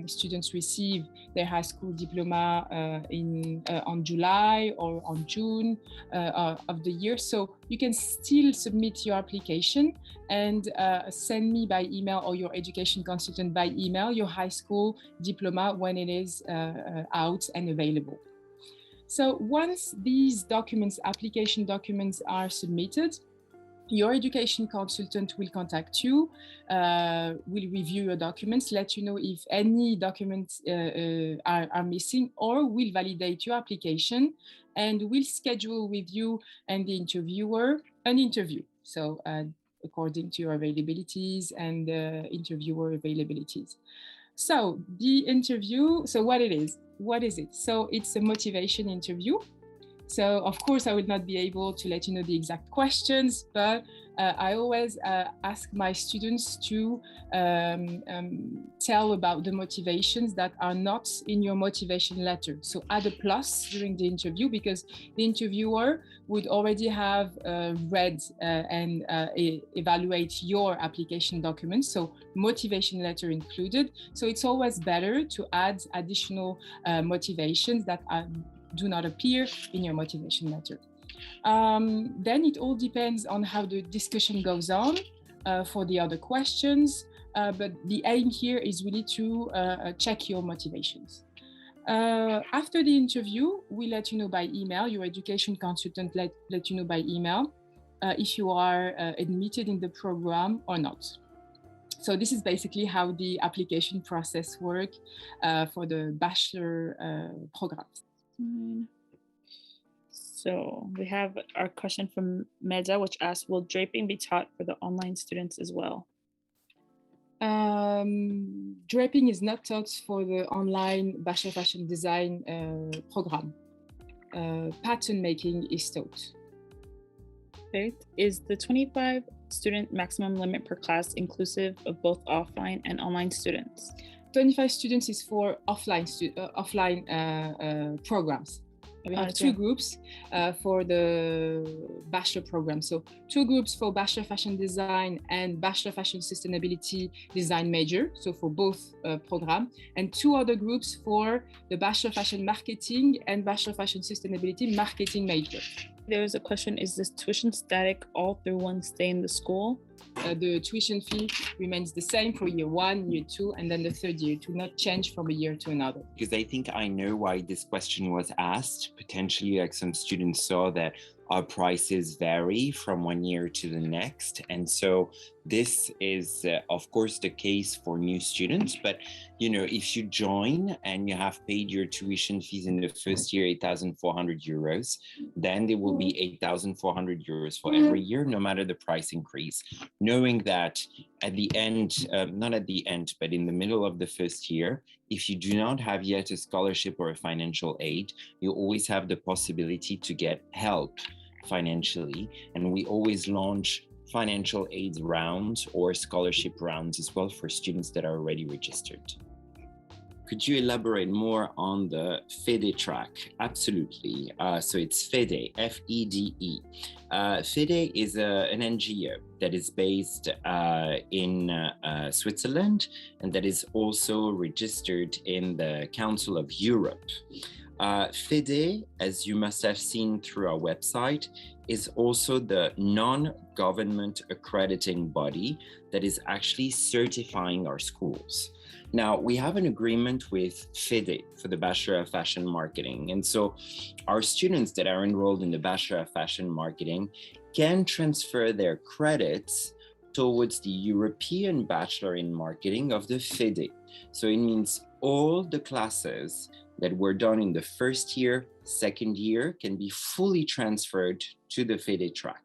students receive their high school diploma on July or on June of the year. So you can still submit your application and send me by email or your education consultant by email your high school diploma when it is out and available. So once these documents, application documents, are submitted, your education consultant will contact you, will review your documents, let you know if any documents are missing, or will validate your application and will schedule with you and the interviewer an interview. So according to your availabilities and interviewer availabilities. So the interview, so what is it? So it's a motivation interview. So of course I would not be able to let you know the exact questions, but I always ask my students to tell about the motivations that are not in your motivation letter. So add a plus during the interview, because the interviewer would already have read and evaluate your application documents, so motivation letter included. So it's always better to add additional motivations that do not appear in your motivation letter. Then it all depends on how the discussion goes on for the other questions, but the aim here is really to check your motivations. After the interview, we let you know by email, your education consultant let you know by email if you are admitted in the program or not. So this is basically how the application process works for the Bachelor programs.
So we have our question from Meda, which asks, will draping be taught for the online students as well?
Draping is not taught for the online Bachelor Fashion Design program. Pattern making is taught.
Okay. Is the 25 student maximum limit per class inclusive of both offline and online students?
25 students is for offline programs. We have two groups for the Bachelor program. So 2 groups for Bachelor Fashion Design and Bachelor Fashion Sustainability Design major, so for both programs, and 2 other groups for the Bachelor Fashion Marketing and Bachelor Fashion Sustainability Marketing major.
There's a question, is this tuition static all through one stay in the school?
The tuition fee remains the same for year 1, year 2, and then the 3rd year. It will not change from a year to another.
Because I think I know why this question was asked. Potentially, like some students saw that our prices vary from one year to the next. And so this is, of course, the case for new students. But, you know, if you join and you have paid your tuition fees in the first year, 8,400 euros, then there will be 8,400 euros for every year, no matter the price increase. Knowing that at the end, not at the end, but in the middle of the first year, if you do not have yet a scholarship or a financial aid, you always have the possibility to get help financially. And we always launch financial aid rounds or scholarship rounds as well for students that are already registered. Could you elaborate more on the FEDE track? Absolutely. So it's FEDE, F-E-D-E. FEDE is an NGO that is based in Switzerland and that is also registered in the Council of Europe. FEDE, as you must have seen through our website, is also the non-government accrediting body that is actually certifying our schools. Now, we have an agreement with FEDE for the Bachelor of Fashion Marketing. And so our students that are enrolled in the Bachelor of Fashion Marketing can transfer their credits towards the European Bachelor in Marketing of the FEDE. So it means all the classes that were done in the first year, second year can be fully transferred to the FEDE track.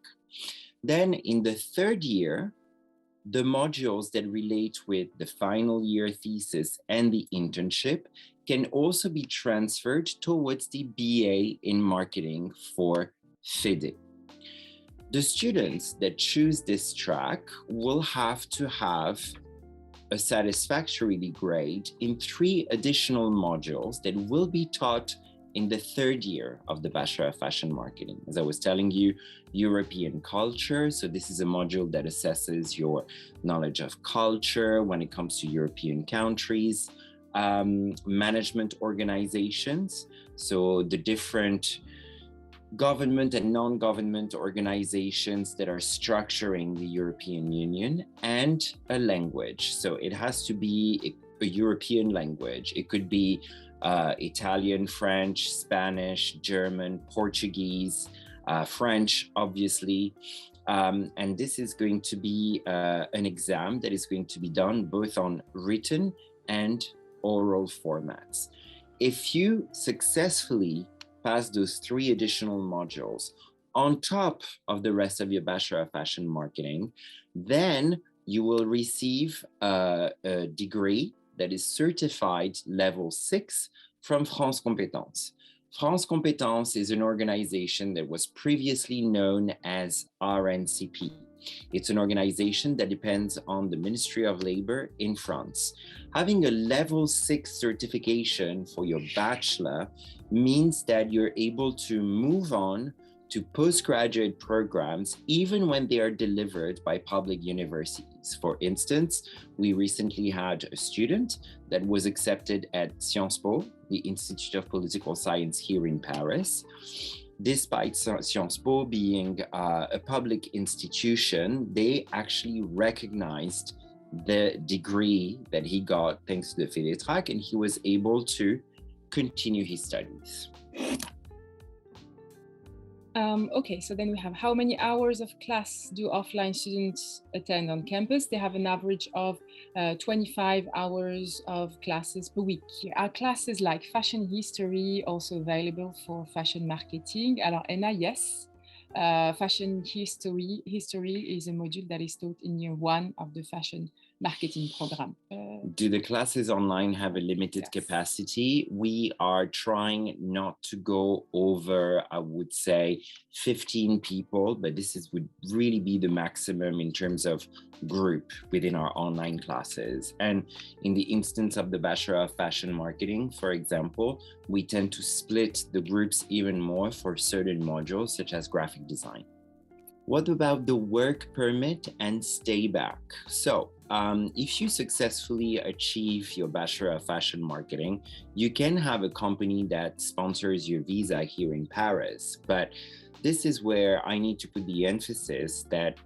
Then in the 3rd year, the modules that relate with the final year thesis and the internship can also be transferred towards the BA in marketing for FEDE. The students that choose this track will have to have a satisfactory grade in 3 additional modules that will be taught in the 3rd year of the Bachelor of Fashion Marketing. As I was telling you, European culture. So this is a module that assesses your knowledge of culture when it comes to European countries, management organizations. So the different government and non-government organizations that are structuring the European Union, and a language. So it has to be a European language. It could be Italian, French, Spanish, German, Portuguese, French, obviously. And this is going to be an exam that is going to be done both on written and oral formats. If you successfully pass those 3 additional modules on top of the rest of your Bachelor of Fashion Marketing, then you will receive a degree that is certified level 6 from France Compétences. France Compétences is an organization that was previously known as RNCP. It's an organization that depends on the Ministry of Labor in France. Having a level 6 certification for your bachelor means that you're able to move on to postgraduate programs, even when they are delivered by public universities. For instance, we recently had a student that was accepted at Sciences Po, the Institute of Political Science here in Paris. Despite Sciences Po being a public institution, they actually recognized the degree that he got thanks to the FEDETRAC, and he was able to continue his studies.
Okay, so then we have how many hours of class do offline students attend on campus? They have an average of 25 hours of classes per week. Our classes like fashion history also available for fashion marketing. Alors, Anna, yes. Fashion history is a module that is taught in year 1 of the fashion marketing program.
Do the classes online have a limited
Yes.
capacity? We are trying not to go over, I would say, 15 people, but would really be the maximum in terms of group within our online classes. And in the instance of the Bachelor of Fashion Marketing, for example, we tend to split the groups even more for certain modules, such as graphic design. What about the work permit and stay back? So, if you successfully achieve your Bachelor of Fashion Marketing, you can have a company that sponsors your visa here in Paris. But this is where I need to put the emphasis that,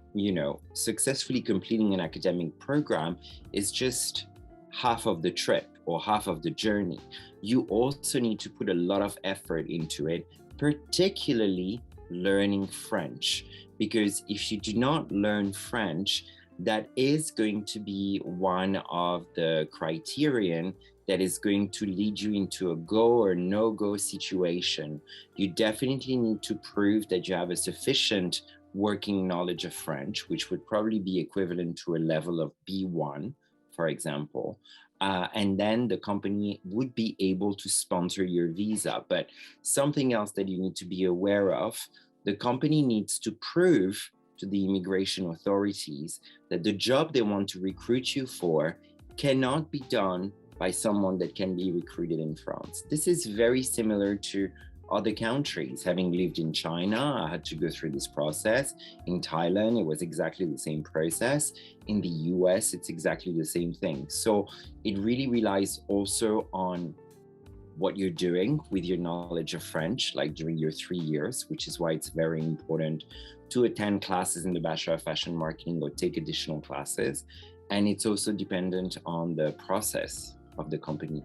successfully completing an academic program is just half of the trip or half of the journey. You also need to put a lot of effort into it, particularly learning French. Because if you do not learn French, that is going to be one of the criterion that is going to lead you into a go or no-go situation. You definitely need to prove that you have a sufficient working knowledge of French, which would probably be equivalent to a level of B1, for example. And then the company would be able to sponsor your visa. But something else that you need to be aware of, the company needs to prove to the immigration authorities that the job they want to recruit you for cannot be done by someone that can be recruited in France. This is very similar to other countries. Having lived in China, I had to go through this process. In Thailand, it was exactly the same process. In the US, it's exactly the same thing. So it really relies also on what you're doing with your knowledge of French, like during your 3 years, which is why it's very important to attend classes in the Bachelor of Fashion Marketing or take additional classes. And it's also dependent on the process of the company.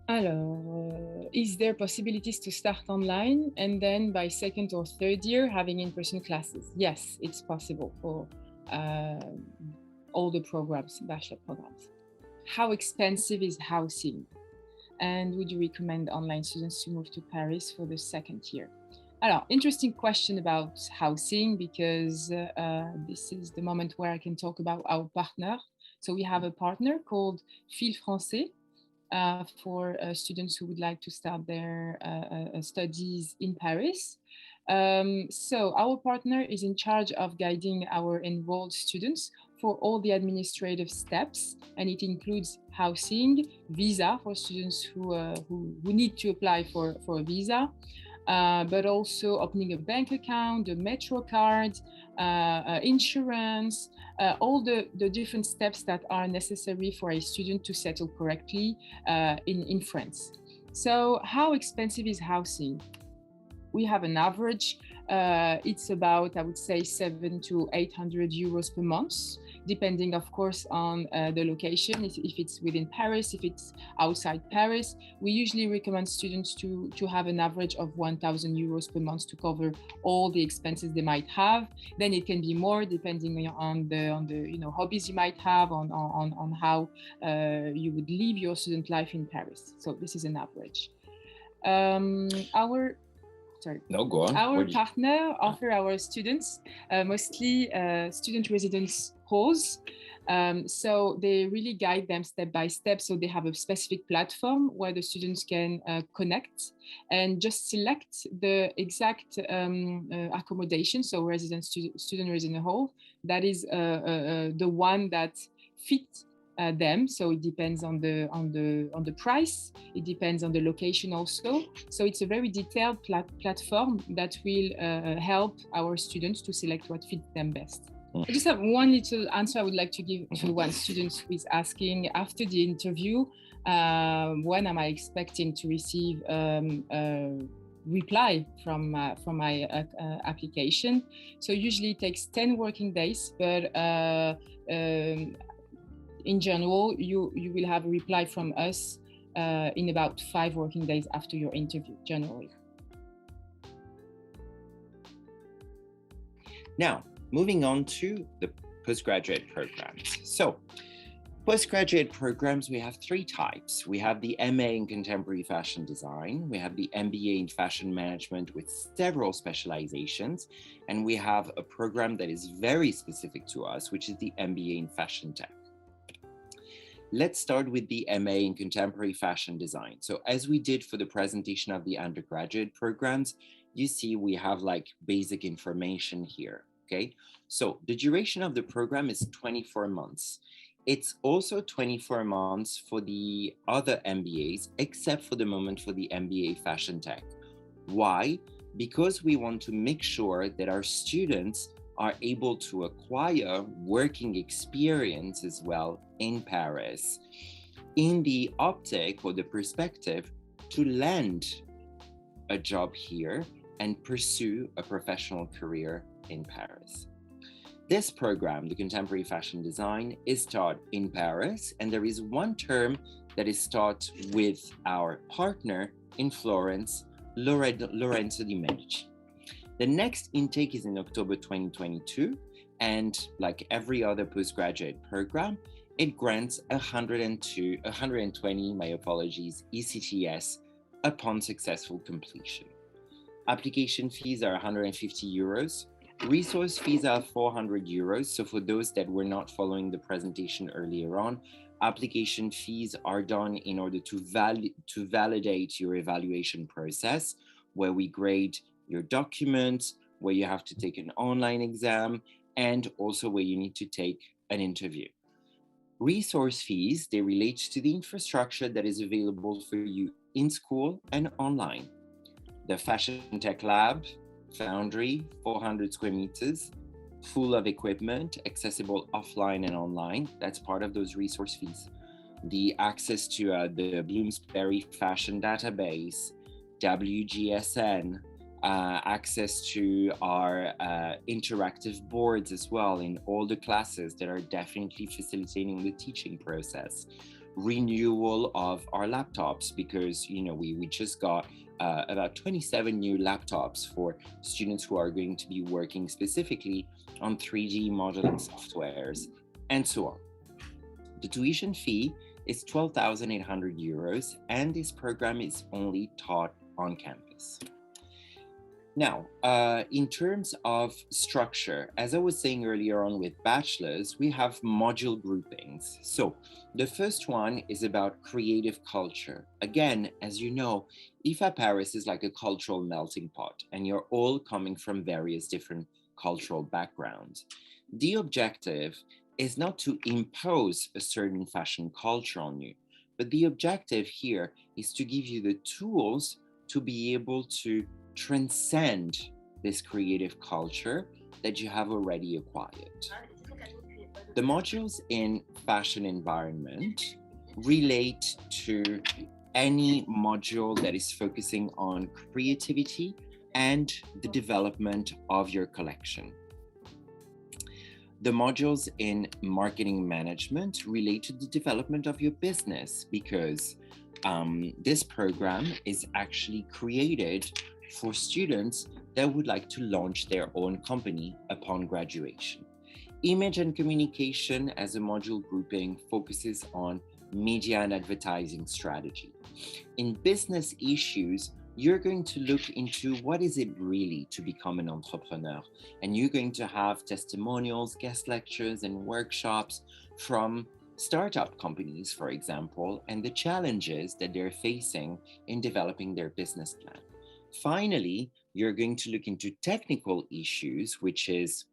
Alors, is there possibilities to start online and then by 2nd or 3rd year having in-person classes? Yes, it's possible for all the programs, bachelor programs. How expensive is housing? And would you recommend online students to move to Paris for the 2nd year? Alors, interesting question about housing, because this is the moment where I can talk about our partner. So we have a partner called Fil Français for students who would like to start their studies in Paris. So our partner is in charge of guiding our enrolled students for all the administrative steps, and it includes housing, visa for students who need to apply for a visa, but also opening a bank account, a metro card, insurance, all the different steps that are necessary for a student to settle correctly in France. So how expensive is housing? We have an average, it's about, I would say, 700 to 800 euros per month, depending, of course, on the location. If it's within Paris, if it's outside Paris, we usually recommend students to have an average of 1,000 euros per month to cover all the expenses they might have. Then it can be more depending on the hobbies you might have, on how you would live your student life in Paris. So this is an average.
No, go on.
Our partner offer our students mostly student residence halls So they really guide them step by step. So they have a specific platform where the students can connect and just select the exact accommodation. So student resident hall, that is the one that fits them. So it depends on the price. It depends on the location also. So it's a very detailed platform that will help our students to select what fits them best. I just have one little answer I would like to give to one student who is asking after the interview, when am I expecting to receive a reply from my application? So usually it takes 10 working days, but in general, you will have a reply from us in about 5 working days after your interview, generally.
Now, moving on to the postgraduate programs. So, postgraduate programs, we have 3 types. We have the MA in Contemporary Fashion Design, we have the MBA in Fashion Management with several specializations, and we have a program that is very specific to us, which is the MBA in Fashion Tech. Let's start with the MA in Contemporary Fashion Design. So as we did for the presentation of the undergraduate programs, you see we have like basic information here, okay? So the duration of the program is 24 months. It's also 24 months for the other MBAs, except for the moment for the MBA Fashion Tech. Why? Because we want to make sure that our students are able to acquire working experience as well in Paris, in the optic or the perspective to land a job here and pursue a professional career in Paris. This program, the Contemporary Fashion Design, is taught in Paris, and there is one term that is taught with our partner in Florence, Lorenzo Di Medici. The next intake is in October 2022, and like every other postgraduate program, it grants 120 ECTS upon successful completion. Application fees are 150 euros. Resource fees are 400 euros. So for those that were not following the presentation earlier on, application fees are done in order to validate your evaluation process, where we grade your documents, where you have to take an online exam, and also where you need to take an interview. Resource fees, they relate to the infrastructure that is available for you in school and online. The Fashion Tech Lab, Foundry, 400 square meters, full of equipment, accessible offline and online. That's part of those resource fees. The access to the Bloomsbury Fashion Database, WGSN, access to our interactive boards as well in all the classes that are definitely facilitating the teaching process. Renewal of our laptops, because we just got about 27 new laptops for students who are going to be working specifically on 3D modeling softwares, and so on. The tuition fee is 12,800 euros, and this program is only taught on campus. Now, in terms of structure, as I was saying earlier on with bachelors, we have module groupings. So the first one is about creative culture. Again, as you know, IFA Paris is like a cultural melting pot, and you're all coming from various different cultural backgrounds. The objective is not to impose a certain fashion culture on you, but the objective here is to give you the tools to be able to transcend this creative culture that you have already acquired. The modules in fashion environment relate to any module that is focusing on creativity and the development of your collection. The modules in marketing management relate to the development of your business, because this program is actually created for students that would like to launch their own company upon graduation. Image and communication as a module grouping focuses on media and advertising strategy. In business issues, you're going to look into what is it really to become an entrepreneur, and you're going to have testimonials, guest lectures, and workshops from startup companies, for example, and the challenges that they're facing in developing their business plan. Finally, you're going to look into technical issues, which is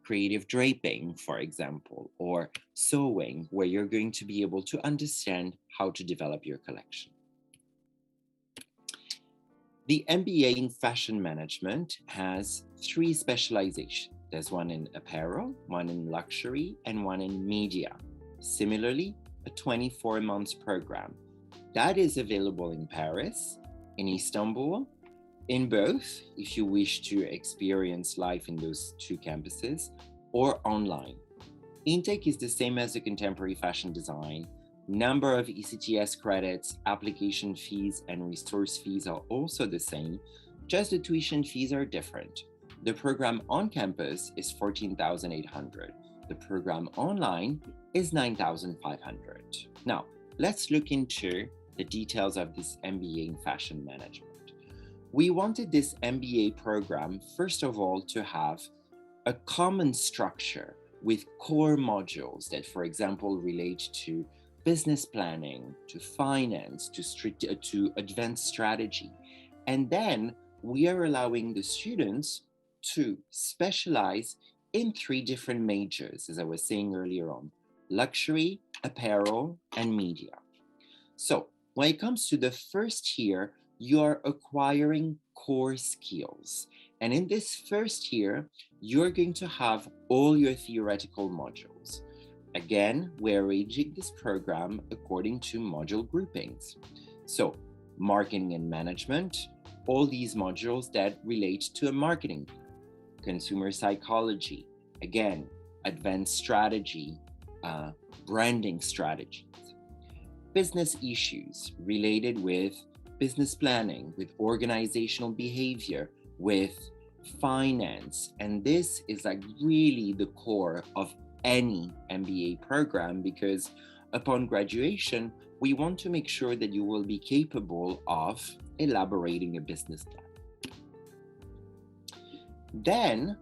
creative draping, for example, or sewing, where you're going to be able to understand how to develop your collection. The MBA in Fashion Management has 3 specializations. There's one in apparel, one in luxury, and one in media. Similarly, a 24-month program. That is available in Paris, in Istanbul, in both, if you wish to experience life in those 2 campuses, or online. Intake is the same as the contemporary fashion design. Number of ECTS credits, application fees, and resource fees are also the same, just the tuition fees are different. The program on campus is 14,800. The program online is 9,500. Now, let's look into the details of this MBA in Fashion Management. We wanted this MBA program, first of all, to have a common structure with core modules that, for example, relate to business planning, to finance, to advanced strategy. And then we are allowing the students to specialize in 3 different majors, as I was saying earlier on: luxury, apparel, and media. So when it comes to the first year, you are acquiring core skills. And in this first year, you're going to have all your theoretical modules. Again, we're arranging this program according to module groupings. So marketing and management, all these modules that relate to a marketing plan. Consumer psychology, again, advanced strategy, branding strategies. Business issues related with business planning, with organizational behavior, with finance. And this is like really the core of any MBA program, because upon graduation, we want to make sure that you will be capable of elaborating a business plan. Then,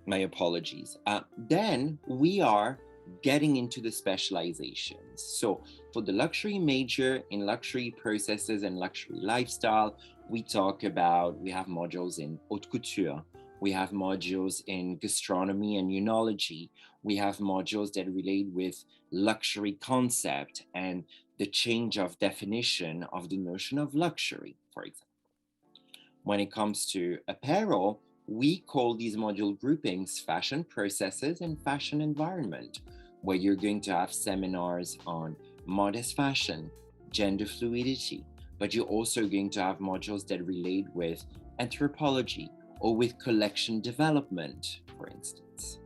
my apologies, then we are getting into the specializations. So for the luxury major in luxury processes and luxury lifestyle, we have modules in haute couture, we have modules in gastronomy and œnology, we have modules that relate with luxury concept and the change of definition of the notion of luxury, for example. When it comes to apparel, we call these module groupings fashion processes and fashion environment, where you're going to have seminars on modest fashion, gender fluidity, but you're also going to have modules that relate with anthropology or with collection development, for instance.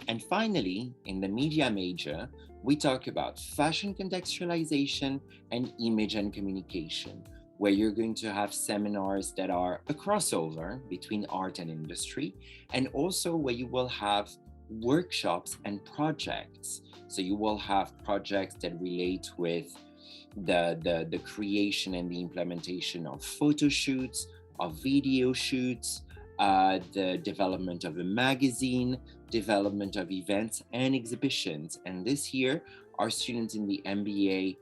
And finally, in the media major, we talk about fashion contextualization and image and communication, where you're going to have seminars that are a crossover between art and industry, and also where you will have workshops and projects. So you will have projects that relate with the creation and the implementation of photo shoots, of video shoots, the development of a magazine, development of events and exhibitions. And this year, our students in the MBA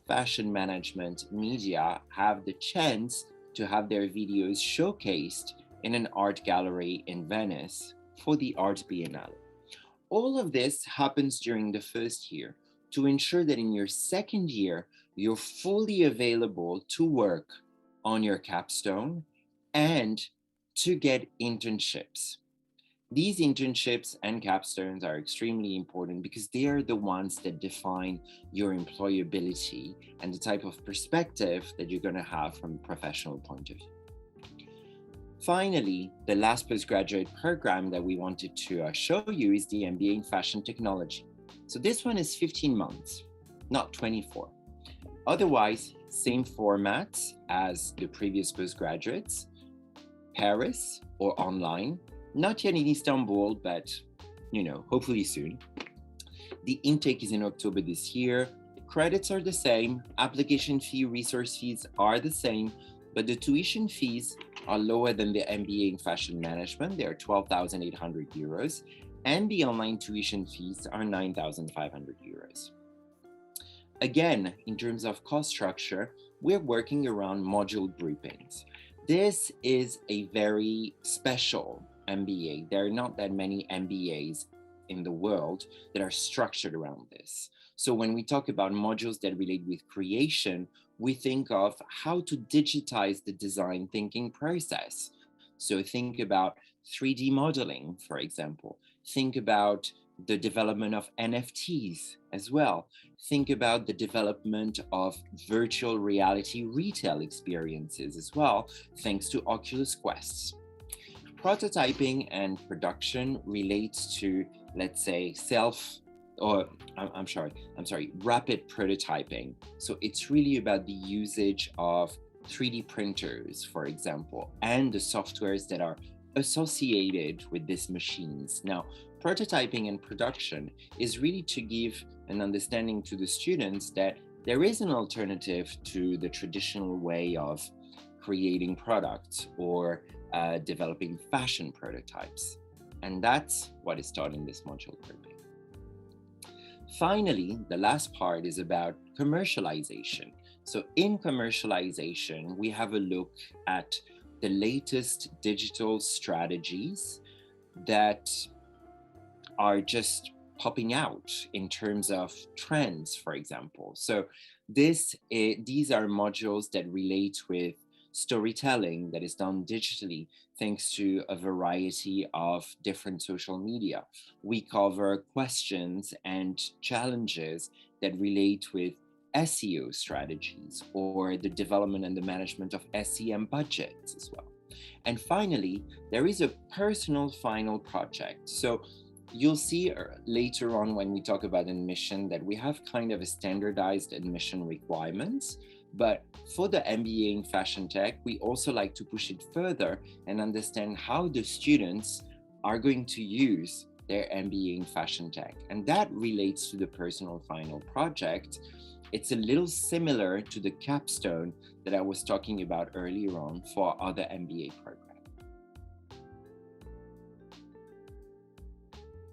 Fashion Management Media have the chance to have their videos showcased in an art gallery in Venice for the Art Biennale. All of this happens during the first year to ensure that in your second year, you're fully available to work on your capstone and to get internships. These internships and capstones are extremely important because they are the ones that define your employability and the type of perspective that you're going to have from a professional point of view. Finally, the last postgraduate program that we wanted to show you is the MBA in Fashion Technology. So this one is 15 months, not 24. Otherwise, same format as the previous postgraduates, Paris or online, not yet in Istanbul, but hopefully soon. The intake is in October this year. The credits are the same, application fee, resource fees are the same, but the tuition fees are lower than the MBA in Fashion Management. They are 12,800 euros. and the online tuition fees are 9,500 euros. Again, in terms of cost structure, we're working around module groupings. This is a very special MBA. There are not that many MBAs in the world that are structured around this. So when we talk about modules that relate with creation, we think of how to digitize the design thinking process. So think about 3D modeling, for example. Think about the development of NFTs as well. Think about the development of virtual reality retail experiences as well, thanks to Oculus Quests. Prototyping and production relates to, let's say, rapid prototyping. So it's really about the usage of 3D printers, for example, and the softwares that are associated with these machines. Now, prototyping and production is really to give an understanding to the students that there is an alternative to the traditional way of creating products or developing fashion prototypes. And that's what is taught in this module grouping. Finally, the last part is about commercialization. So in commercialization, we have a look at the latest digital strategies that are just popping out in terms of trends, for example. So these are modules that relate with storytelling that is done digitally thanks to a variety of different social media. We cover questions and challenges that relate with SEO strategies or the development and the management of SEM budgets as well. And finally, there is a personal final project. So you'll see later on when we talk about admission that we have kind of a standardized admission requirements. But for the MBA in fashion tech, we also like to push it further and understand how the students are going to use their MBA in fashion tech. And that relates to the personal final project. It's a little similar to the capstone that I was talking about earlier on for other MBA programs.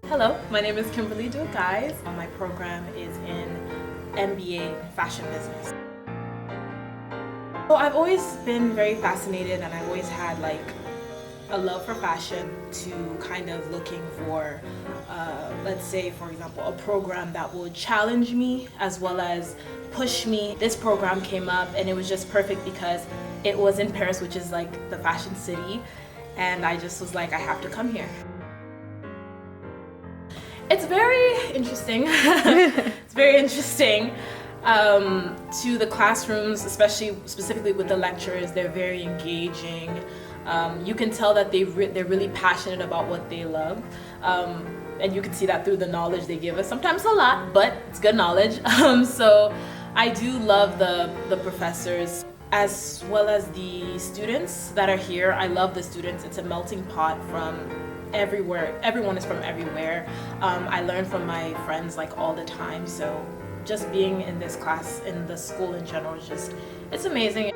Hello, my name is Kimberly Duguys. My program is in MBA Fashion Business. So I've always been very fascinated, and I've always had like a love for fashion, to kind of looking for, let's say, for example, a program that would challenge me as well as push me. This program came up and it was just perfect because it was in Paris, which is like the fashion city, and I just was like, I have to come here. It's very interesting. It's very interesting. To the classrooms, specifically with the lecturers, they're very engaging. You can tell that they're really passionate about what they love. And you can see that through the knowledge they give us. Sometimes a lot, but it's good knowledge. So I do love the professors as well as the students that are here. I love the students. It's a melting pot from everywhere. Everyone is from everywhere. I learn from my friends like all the time. So just being in this class, in the school in general, it's amazing.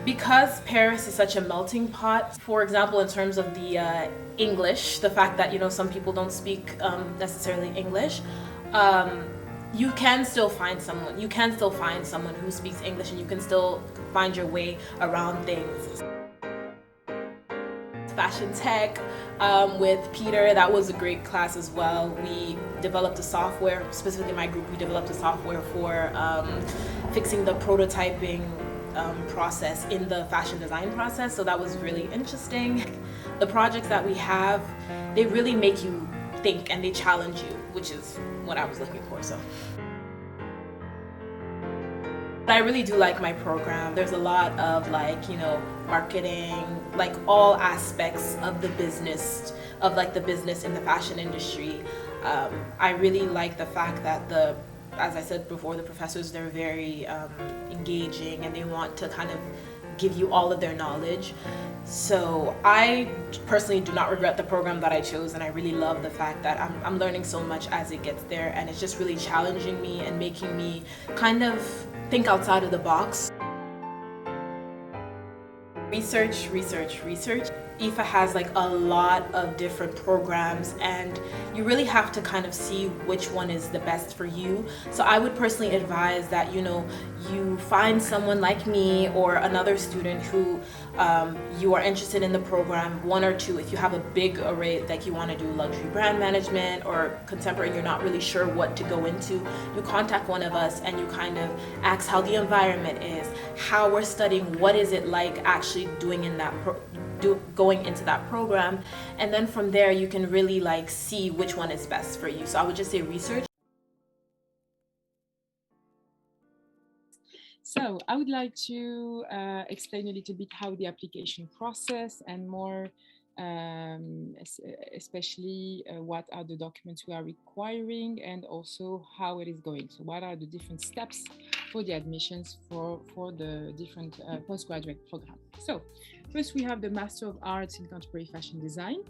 Because Paris is such a melting pot, for example, in terms of the English, the fact that, some people don't speak necessarily English, you can still find someone. You can still find someone who speaks English, and you can still find your way around things. Fashion tech with Peter, that was a great class as well. We developed a software, specifically my group, we developed a software for fixing the prototyping process in the fashion design process, so that was really interesting. The projects that we have, they really make you think and they challenge you, which is what I was looking for. So I really do like my program. There's a lot of marketing, like all aspects of the business, in the fashion industry. I really like the fact that as I said before, the professors, they're very engaging, and they want to kind of give you all of their knowledge. So I personally do not regret the program that I chose, and I really love the fact that I'm learning so much as it gets there, and it's just really challenging me and making me kind of think outside of the box. Research, research, research. IFA has like a lot of different programs, and you really have to kind of see which one is the best for you. So I would personally advise that, you know, you find someone like me or another student who you are interested in the program, one or two. If you have a big array, like you want to do luxury brand management or contemporary, you're not really sure what to go into, you contact one of us and you kind of ask how the environment is, how we're studying, what is it like actually doing in that going into that program, and then from there you can really like see which one is best for you. So I would just say research.
So I would like to explain a little bit how the application process and more especially what are the documents we are requiring and also how it is going. So what are the different steps for the admissions for the different postgraduate programs. So first we have the Master of Arts in Contemporary Fashion Design.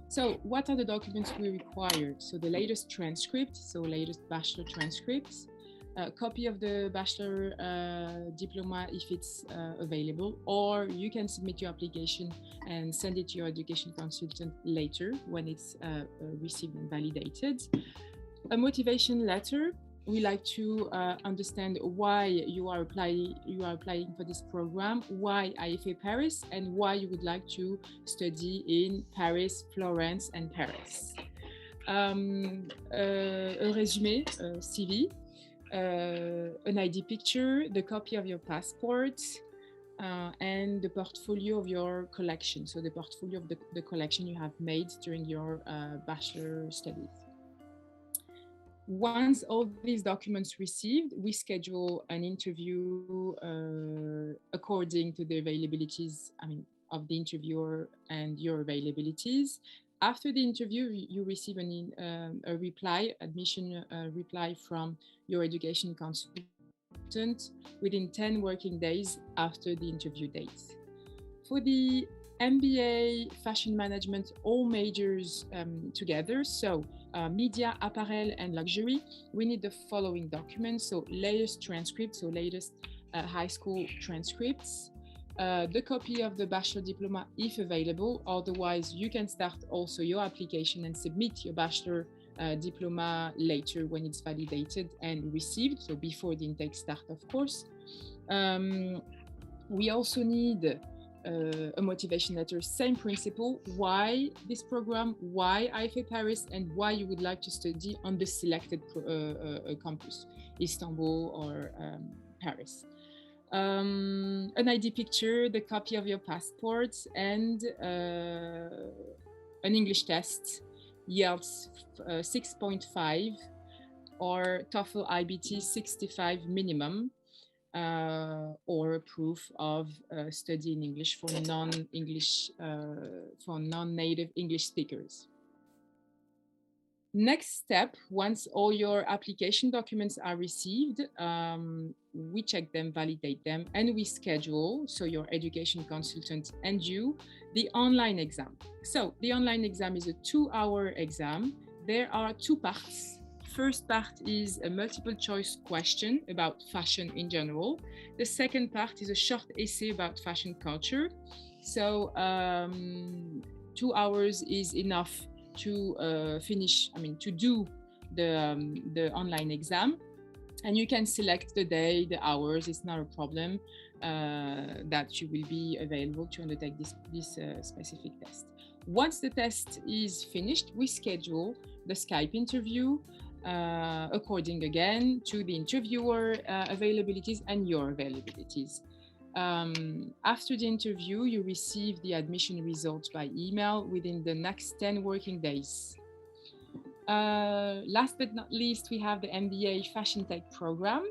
So what are the documents we required? So the latest transcript, so latest bachelor transcripts, a copy of the bachelor diploma if it's available, or you can submit your application and send it to your education consultant later when it's received and validated. A motivation letter. We like to understand why you are applying for this program, why IFA Paris, and why you would like to study in Paris, Florence, and Paris. A résumé, CV. An ID picture, the copy of your passport, and the portfolio of your collection. So the portfolio of the collection you have made during your bachelor studies. Once all these documents received, we schedule an interview according to the availabilities, of the interviewer and your availabilities. After the interview, you receive a reply, admission reply from your education consultant within 10 working days after the interview date. For the MBA Fashion Management, all majors together, so media, apparel, and luxury, we need the following documents. So latest transcripts, so latest high school transcripts, the copy of the bachelor diploma if available. Otherwise, you can start also your application and submit your bachelor diploma later when it's validated and received, so before the intake start, of course. We also need a motivation letter, same principle, why this program, why IFA Paris, and why you would like to study on the selected campus, Istanbul or Paris. An ID picture, the copy of your passport, and an English test, IELTS 6.5 or TOEFL IBT 65 minimum, or a proof of study in English for non-native English speakers. Next step, once all your application documents are received, we check them, validate them, and we schedule, so your education consultant and you, the online exam. So the online exam is a 2-hour exam. There are 2 parts. First part is a multiple choice question about fashion in general. The second part is a short essay about fashion culture. So 2 hours is enough to finish, to do the online exam. And you can select the day, the hours, it's not a problem that you will be available to undertake this specific test. Once the test is finished, we schedule the Skype interview according again to the interviewer availabilities and your availabilities. After the interview, you receive the admission results by email within the next 10 working days. Last but not least, we have the MBA Fashion Tech program.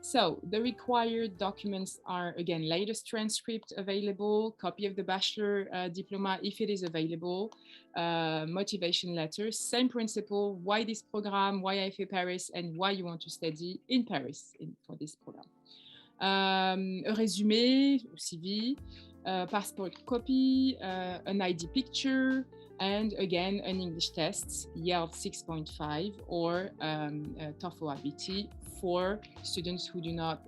So the required documents are, again, latest transcript available, copy of the bachelor diploma if it is available, motivation letter, same principle, why this program, why IFA Paris, and why you want to study in Paris for this program. A résumé, CV, passport copy, an ID picture, and again, an English test, IELTS 6.5 or TOEFL IBT for students who do not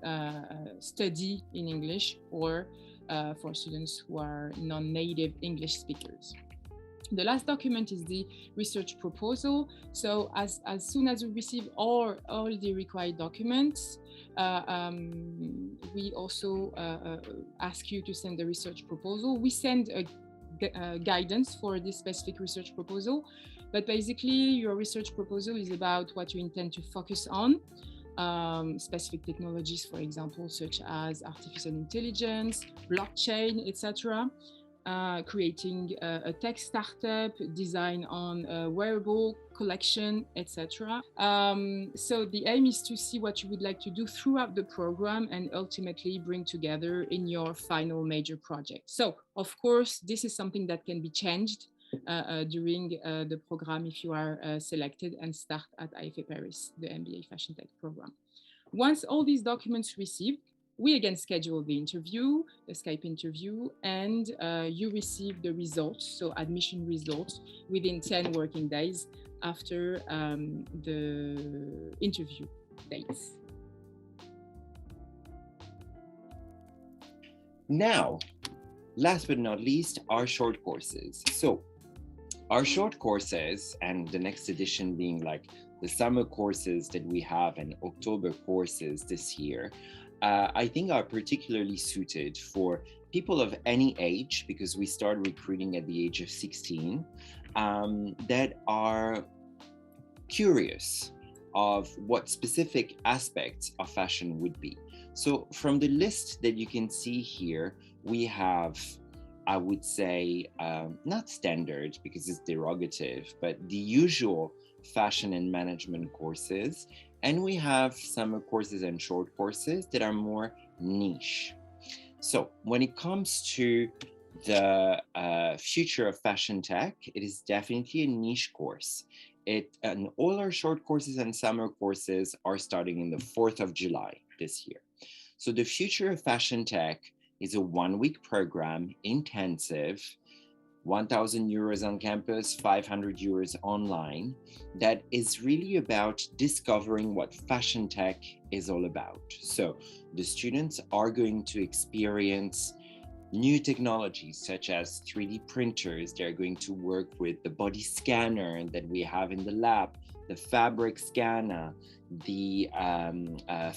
study in English or for students who are non-native English speakers. The last document is the research proposal. So as soon as we receive all the required documents, we also ask you to send the research proposal. We send a guidance for this specific research proposal, but basically your research proposal is about what you intend to focus on. Specific technologies, for example, such as artificial intelligence, blockchain, etc. Creating a tech startup, design on a wearable collection, etc. So the aim is to see what you would like to do throughout the program and ultimately bring together in your final major project. So, of course, this is something that can be changed during the program if you are selected and start at IFA Paris, the MBA Fashion Tech program. Once all these documents received, we again schedule the interview, the Skype interview, and you receive the results, so admission results, within 10 working days after the interview dates.
Now, last but not least, our short courses. So our short courses, and the next edition being like the summer courses that we have and October courses this year, I think are particularly suited for people of any age, because we start recruiting at the age of 16, that are curious of what specific aspects of fashion would be. So from the list that you can see here, we have, I would say, not standard because it's derogative, but the usual fashion and management courses. And we have summer courses and short courses that are more niche. So when it comes to the future of fashion tech, it is definitely a niche course. And all our short courses and summer courses are starting in the 4th of July this year. So the future of fashion tech is a 1-week program, intensive, 1,000 euros on campus, 500 euros online, that is really about discovering what fashion tech is all about. So the students are going to experience new technologies such as 3D printers. They're going to work with the body scanner that we have in the lab, the fabric scanner, the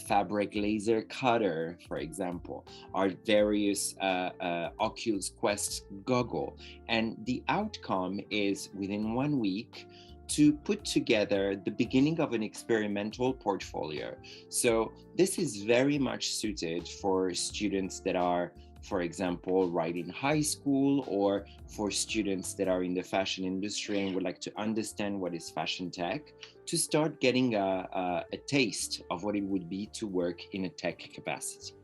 fabric laser cutter, for example, our various Oculus Quest goggle. And the outcome is within 1 week to put together the beginning of an experimental portfolio. So this is very much suited for students that are, for example, right in high school, or for students that are in the fashion industry and would like to understand what is fashion tech, to start getting a taste of what it would be to work in a tech capacity.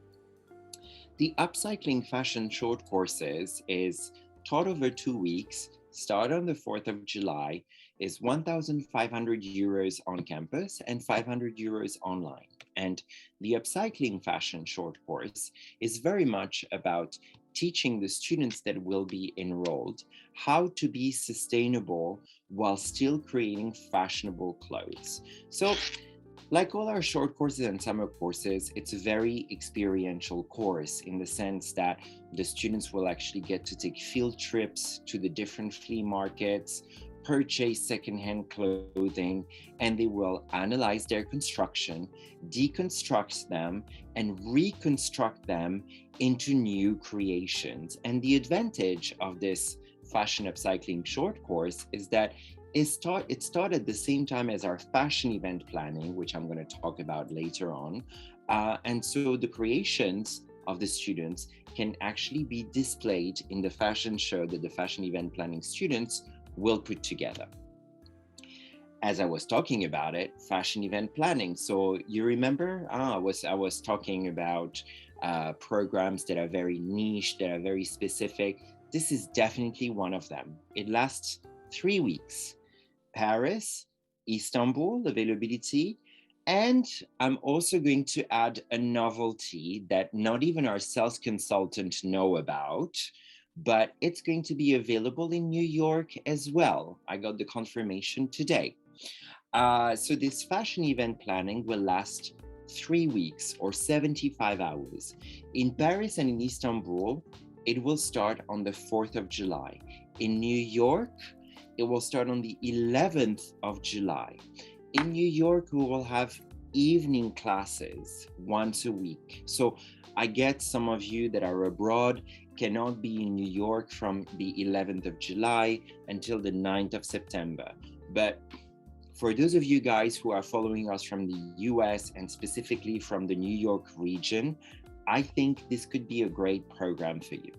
The upcycling fashion short courses is taught over 2 weeks, start on the 4th of July, is 1,500 euros on campus and 500 euros online. And the upcycling fashion short course is very much about teaching the students that will be enrolled how to be sustainable while still creating fashionable clothes. So, like all our short courses and summer courses, it's a very experiential course in the sense that the students will actually get to take field trips to the different flea markets, purchase secondhand clothing, and they will analyze their construction, deconstruct them, and reconstruct them into new creations. And the advantage of this fashion upcycling short course is that it started at the same time as our fashion event planning, which I'm going to talk about later on. And so the creations of the students can actually be displayed in the fashion show that the fashion event planning students will put together. As I was talking about it, fashion event planning. So you remember, I was talking about programs that are very niche, that are very specific. This is definitely one of them. It lasts 3 weeks. Paris, Istanbul, availability. And I'm also going to add a novelty that not even our sales consultant know about, but it's going to be available in New York as well. I got the confirmation today. So this fashion event planning will last 3 weeks or 75 hours. In Paris and in Istanbul, it will start on the 4th of July. In New York, it will start on the 11th of July. In New York, we will have evening classes once a week. So I get some of you that are abroad cannot be in New York from the 11th of July until the 9th of September. But for those of you guys who are following us from the US and specifically from the New York region, I think this could be a great program for you.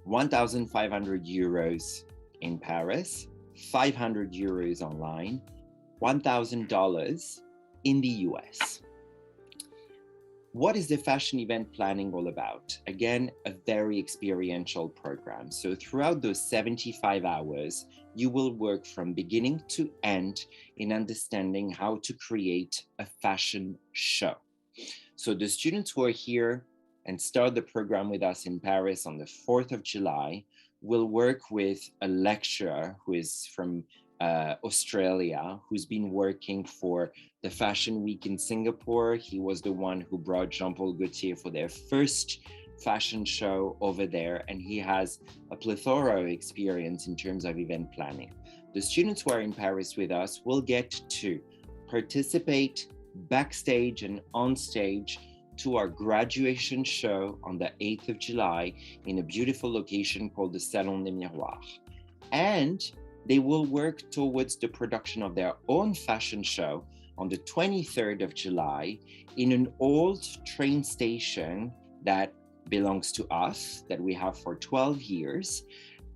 1,500 euros in Paris, 500 euros online, $1,000 in the US. What is the fashion event planning all about? Again, a very experiential program. So throughout those 75 hours, you will work from beginning to end in understanding how to create a fashion show. So the students who are here and start the program with us in Paris on the 4th of July will work with a lecturer who is from Australia, who's been working for the Fashion Week in Singapore. He was the one who brought Jean-Paul Gaultier for their first fashion show over there, and he has a plethora of experience in terms of event planning. The students who are in Paris with us will get to participate backstage and on stage to our graduation show on the 8th of July in a beautiful location called the Salon des Miroirs. And they will work towards the production of their own fashion show on the 23rd of July in an old train station that belongs to us, that we have for 12 years.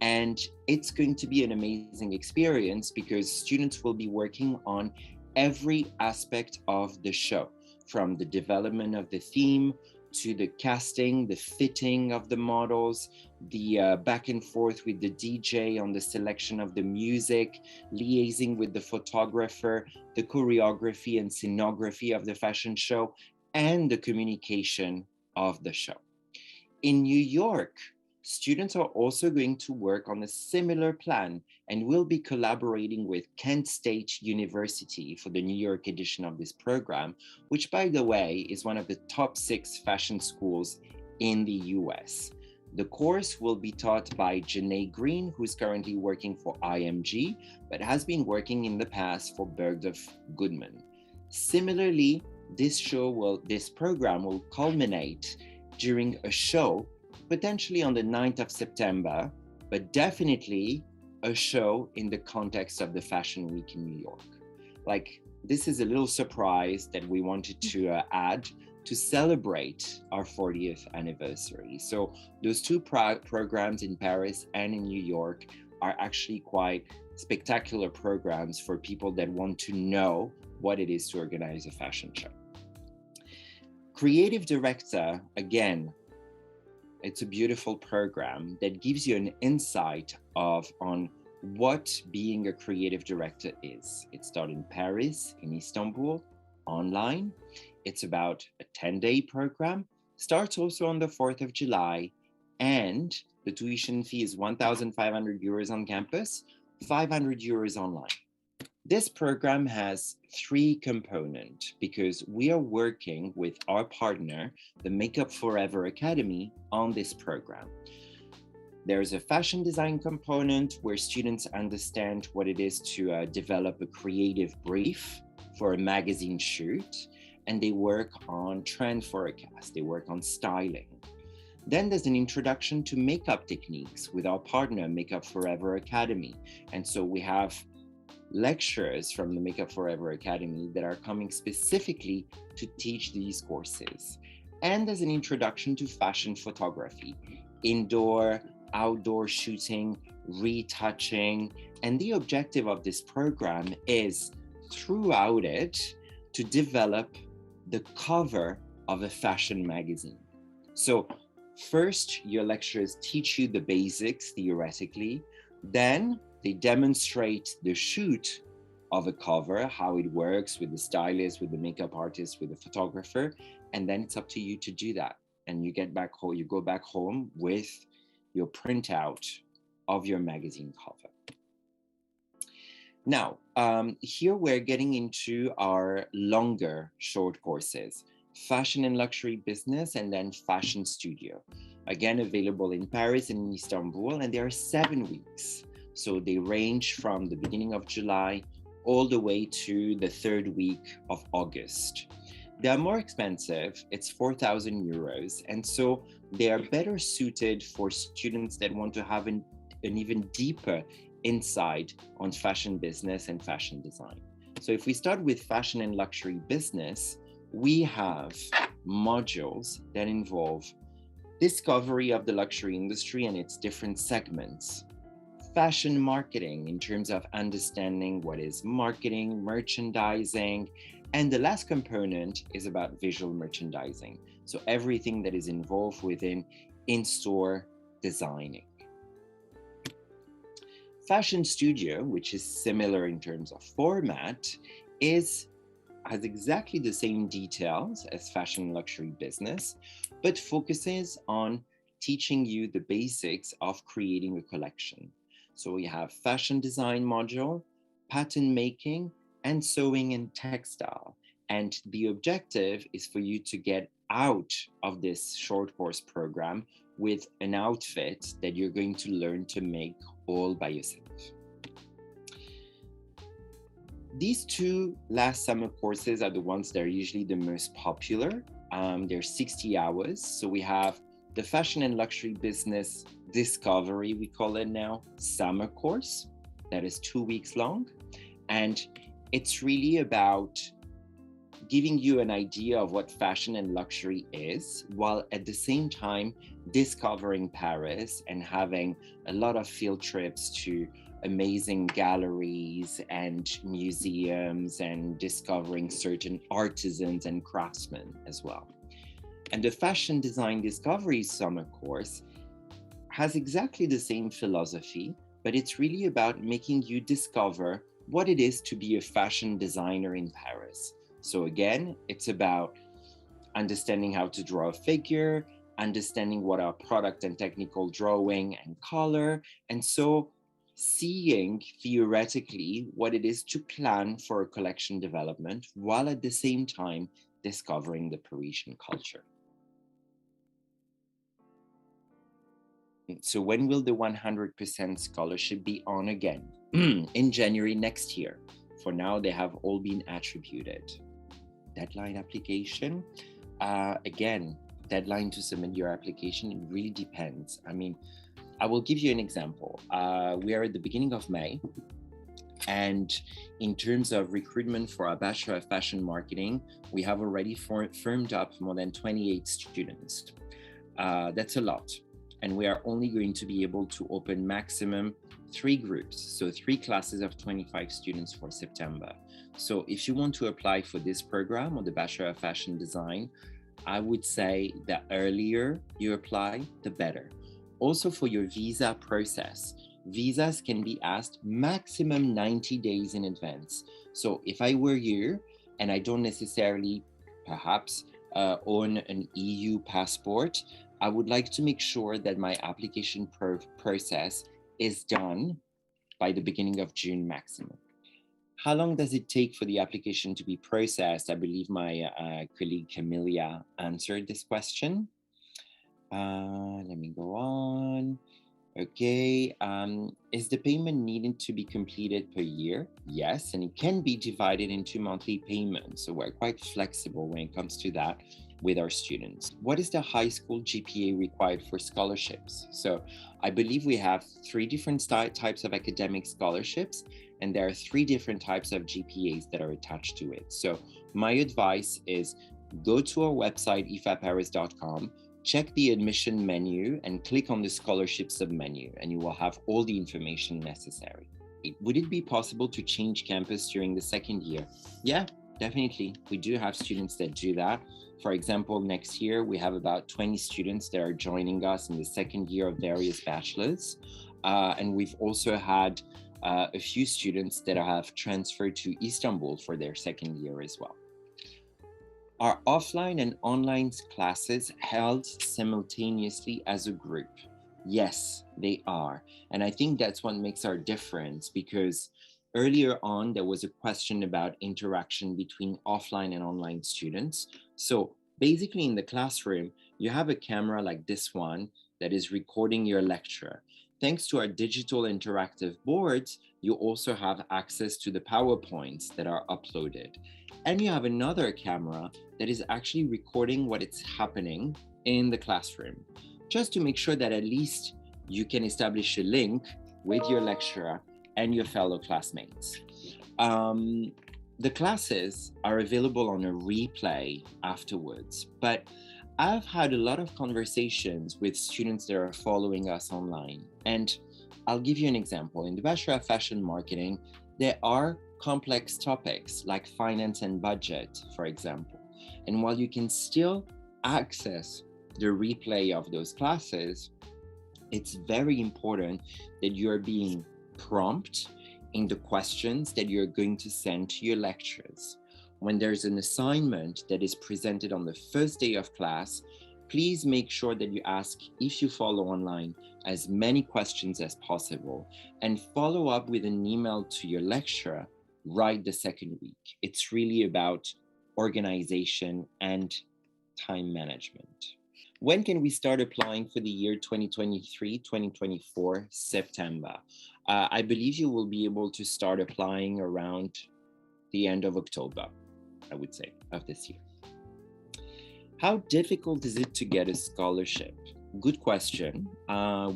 And it's going to be an amazing experience because students will be working on every aspect of the show, from the development of the theme to the casting, the fitting of the models, the back and forth with the DJ on the selection of the music, liaising with the photographer, the choreography and scenography of the fashion show, and the communication of the show. In New York, students are also going to work on a similar plan and will be collaborating with Kent State University for the New York edition of this program, which, by the way, is one of the top 6 fashion schools in the US. The course will be taught by Janae Green, who's currently working for IMG, but has been working in the past for Bergdorf Goodman. Similarly, this program will culminate during a show potentially on the 9th of September, but definitely a show in the context of the Fashion Week in New York. Like, this is a little surprise that we wanted to add to celebrate our 40th anniversary. So those two programs in Paris and in New York are actually quite spectacular programs for people that want to know what it is to organize a fashion show. Creative Director, again, it's a beautiful program that gives you an insight on what being a creative director is. It starts in Paris, in Istanbul, online. It's about a 10-day program, starts also on the 4th of July, and the tuition fee is 1,500 euros on campus, 500 euros online. This program has 3 components because we are working with our partner, the Makeup Forever Academy, on this program. There's a fashion design component where students understand what it is to develop a creative brief for a magazine shoot, and they work on trend forecast, they work on styling. Then there's an introduction to makeup techniques with our partner, Makeup Forever Academy. And so we have lecturers from the Makeup Forever Academy that are coming specifically to teach these courses. And there's an introduction to fashion photography, indoor, outdoor shooting, retouching. And the objective of this program is, throughout it, to develop the cover of a fashion magazine. So first, your lecturers teach you the basics theoretically, then they demonstrate the shoot of a cover, how it works with the stylist, with the makeup artist, with the photographer, and then it's up to you to do that. And you get back home, you go back home with your printout of your magazine cover. Now, here we're getting into our longer short courses, fashion and luxury business, and then fashion studio. Again, available in Paris and in Istanbul, and they are 7 weeks. So they range from the beginning of July all the way to the 3rd week of August. They are more expensive, it's 4,000 euros, and so they are better suited for students that want to have an even deeper insight on fashion business and fashion design. So if we start with fashion and luxury business, we have modules that involve discovery of the luxury industry and its different segments, fashion marketing in terms of understanding what is marketing, merchandising, and the last component is about visual merchandising. So everything that is involved within in-store designing. Fashion studio, which is similar in terms of format, has exactly the same details as fashion and luxury business, but focuses on teaching you the basics of creating a collection. So we have fashion design module, pattern making, and sewing and textile. And the objective is for you to get out of this short course program with an outfit that you're going to learn to make all by yourself. These 2 last summer courses are the ones that are usually the most popular. They're 60 hours. So we have the fashion and luxury business discovery, we call it now, summer course that is 2 weeks long. And it's really about giving you an idea of what fashion and luxury is, while at the same time discovering Paris and having a lot of field trips to amazing galleries and museums and discovering certain artisans and craftsmen as well. And the fashion design discovery summer course has exactly the same philosophy, but it's really about making you discover what it is to be a fashion designer in Paris. So again, it's about understanding how to draw a figure, understanding what are product and technical drawing and color, and so seeing theoretically what it is to plan for a collection development while at the same time discovering the Parisian culture. So when will the 100% scholarship be on again? In January next year. For now, they have all been attributed. Deadline application. Again, deadline to submit your application, it really depends. I mean, I will give you an example. We are at the beginning of May, and in terms of recruitment for our Bachelor of Fashion Marketing, we have already firmed up more than 28 students. That's a lot. And we are only going to be able to open maximum 3 groups, so 3 classes of 25 students for September. So if you want to apply for this program or the Bachelor of Fashion Design, I would say the earlier you apply, the better. Also for your visa process, visas can be asked maximum 90 days in advance. So if I were you and I don't necessarily perhaps own an EU passport, I would like to make sure that my application process is done by the beginning of June maximum. How long does it take for the application to be processed? I believe my colleague Camilla answered this question. Let me go on. Okay, is the payment needed to be completed per year? Yes, and it can be divided into monthly payments. So we're quite flexible when it comes to that with our students. What is the high school GPA required for scholarships? So I believe we have 3 different types of academic scholarships, and there are 3 different types of GPAs that are attached to it. So my advice is go to our website, ifaparis.com, check the admission menu and click on the scholarship submenu, and you will have all the information necessary. Would it be possible to change campus during the 2nd year? Yeah, definitely. We do have students that do that. For example, next year, we have about 20 students that are joining us in the 2nd year of various bachelors. And we've also had a few students that have transferred to Istanbul for their 2nd year as well. Are offline and online classes held simultaneously as a group? Yes, they are. And I think that's what makes our difference, because Earlier on, there was a question about interaction between offline and online students. So basically in the classroom, you have a camera like this one that is recording your lecture. Thanks to our digital interactive boards, you also have access to the PowerPoints that are uploaded. And you have another camera that is actually recording what is happening in the classroom, just to make sure that at least you can establish a link with your lecturer and your fellow classmates. The classes are available on a replay afterwards, but I've had a lot of conversations with students that are following us online. And I'll give you an example. In the Bachelor of Fashion Marketing, there are complex topics like finance and budget, for example. And while you can still access the replay of those classes, it's very important that you're being prompt in the questions that you're going to send to your lecturers. When there's an assignment that is presented on the first day of class, please make sure that you ask, if you follow online, as many questions as possible, and follow up with an email to your lecturer right the second week. It's really about organization and time management. When can we start applying for the year 2023-2024 September? I believe you will be able to start applying around the end of October, I would say, of this year. How difficult is it to get a scholarship? Good question.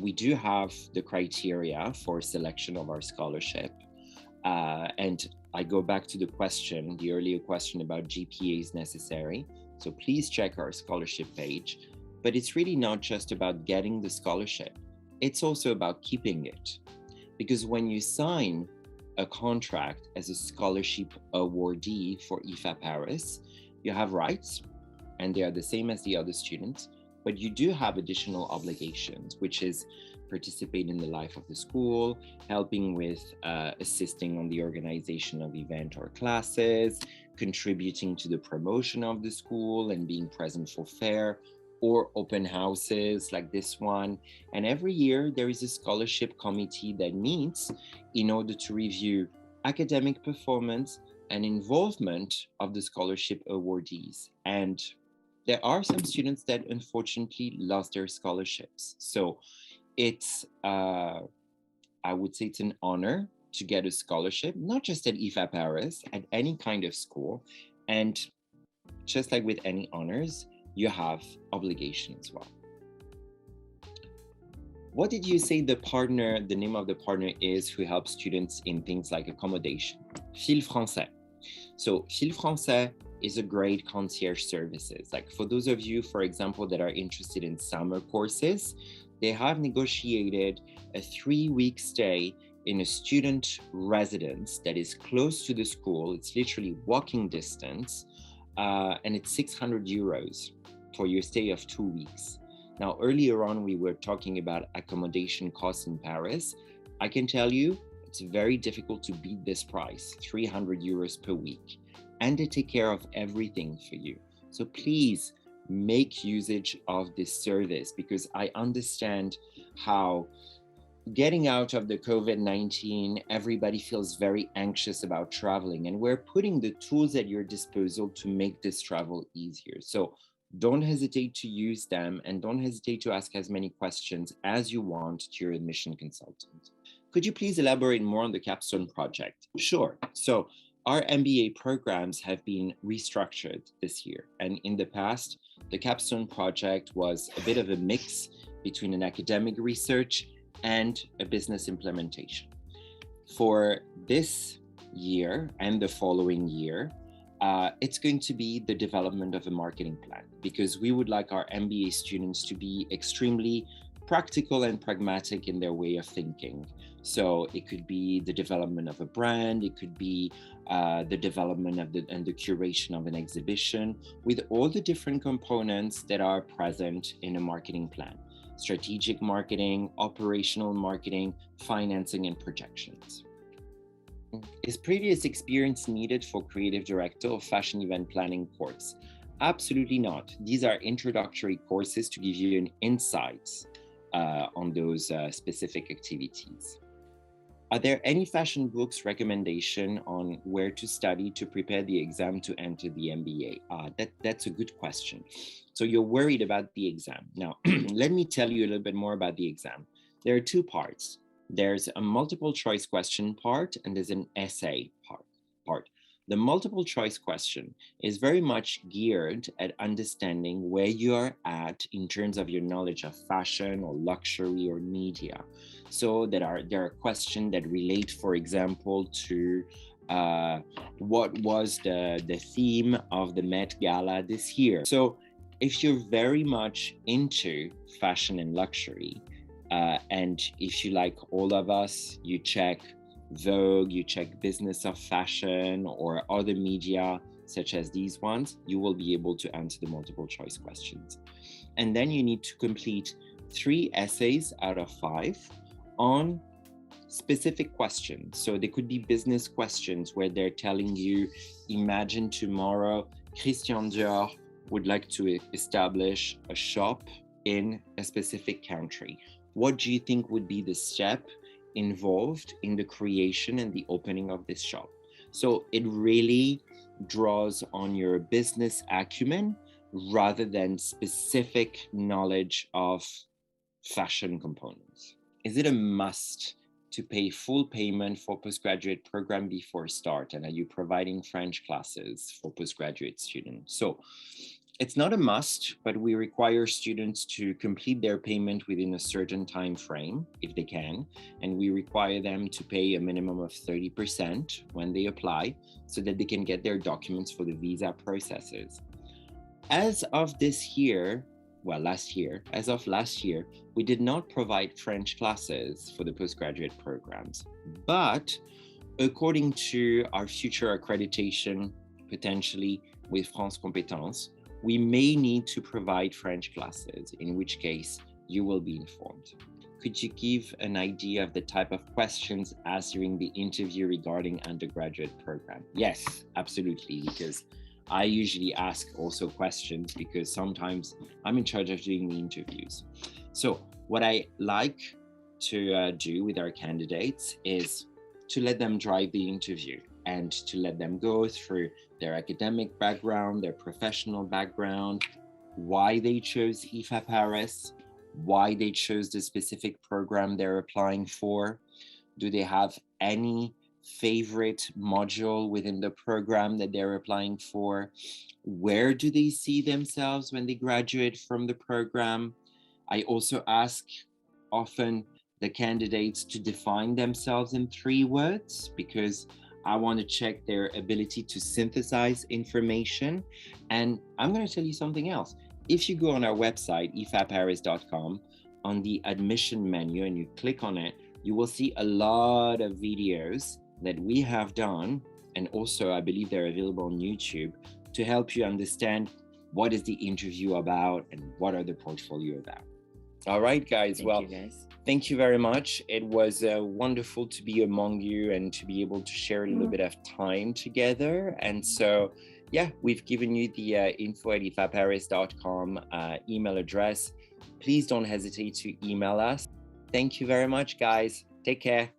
We do have the criteria for selection of our scholarship. And I go back to the question, the earlier question about GPA is necessary. So please check our scholarship page. But it's really not just about getting the scholarship. It's also about keeping it. Because when you sign a contract as a scholarship awardee for IFA Paris, you have rights, and they are the same as the other students, but you do have additional obligations, which is participate in the life of the school, helping with assisting on the organization of event or classes, contributing to the promotion of the school and being present for fair or open houses like this one. And every year there is a scholarship committee that meets in order to review academic performance and involvement of the scholarship awardees. And there are some students that unfortunately lost their scholarships. So it's, I would say it's an honor to get a scholarship, not just at IFA Paris, at any kind of school. And just like with any honors, you have obligation as well. What did you say the name of the partner is who helps students in things like accommodation? Fil Français. So Fil Français is a great concierge services. Like for those of you, for example, that are interested in summer courses, they have negotiated a 3-week stay in a student residence that is close to the school. It's literally walking distance, and it's 600 euros for your stay of 2 weeks. Now, earlier on, we were talking about accommodation costs in Paris. I can tell you, it's very difficult to beat this price, 300 euros per week. And they take care of everything for you. So please make usage of this service, because I understand how getting out of the COVID-19, everybody feels very anxious about traveling, and we're putting the tools at your disposal to make this travel easier. So don't hesitate to use them, and don't hesitate to ask as many questions as you want to your admission consultant. Could you please elaborate more on the Capstone Project? Sure. So our MBA programs have been restructured this year. And in the past, the Capstone Project was a bit of a mix between an academic research and a business implementation. For this year and the following year, it's going to be the development of a marketing plan, because we would like our MBA students to be extremely practical and pragmatic in their way of thinking. So it could be the development of a brand, it could be the development of the curation of an exhibition, with all the different components that are present in a marketing plan: strategic marketing, operational marketing, financing, and projections. Is previous experience needed for creative director or fashion event planning course? Absolutely not. These are introductory courses to give you an insight on those specific activities. Are there any fashion books recommendation on where to study to prepare the exam to enter the MBA? That's a good question. So you're worried about the exam. Now, let me tell you a little bit more about the exam. There are two parts. There's a multiple choice question part and there's an essay part. The multiple choice question is very much geared at understanding where you are at in terms of your knowledge of fashion or luxury or media. So there are questions that relate, for example, to what was the theme of the Met Gala this year. So if you're very much into fashion and luxury, and if you, like all of us, you check Vogue, you check Business of Fashion or other media such as these ones, you will be able to answer the multiple choice questions. And then you need to complete 3 essays out of 5 on specific questions. So they could be business questions where they're telling you, imagine tomorrow Christian Dior would like to establish a shop in a specific country. What do you think would be the step involved in the creation and the opening of this shop? So it really draws on your business acumen rather than specific knowledge of fashion components. Is it a must to pay full payment for postgraduate program before start? And are you providing French classes for postgraduate students? So it's not a must, but we require students to complete their payment within a certain time frame, if they can, and we require them to pay a minimum of 30% when they apply so that they can get their documents for the visa processes. As of this year, as of last year, we did not provide French classes for the postgraduate programs, but according to our future accreditation, potentially with France Compétences, we may need to provide French classes, in which case you will be informed. Could you give an idea of the type of questions asked during the interview regarding undergraduate program? Yes, absolutely, because I usually ask also questions because sometimes I'm in charge of doing the interviews. So what I like to do with our candidates is to let them drive the interview and to let them go through their academic background, their professional background, why they chose IFA Paris, why they chose the specific program they're applying for. Do they have any favorite module within the program that they're applying for? Where do they see themselves when they graduate from the program? I also ask often the candidates to define themselves in 3 words because I want to check their ability to synthesize information. And I'm going to tell you something else. If you go on our website, ifaparis.com, on the admission menu and you click on it, you will see a lot of videos that we have done. And also, I believe they're available on YouTube to help you understand what is the interview about and what are the portfolio about. All right, guys. Thank you very much. It was wonderful to be among you and to be able to share a little bit of time together. And so, yeah, we've given you the info@ifaparis.com email address. Please don't hesitate to email us. Thank you very much, guys. Take care.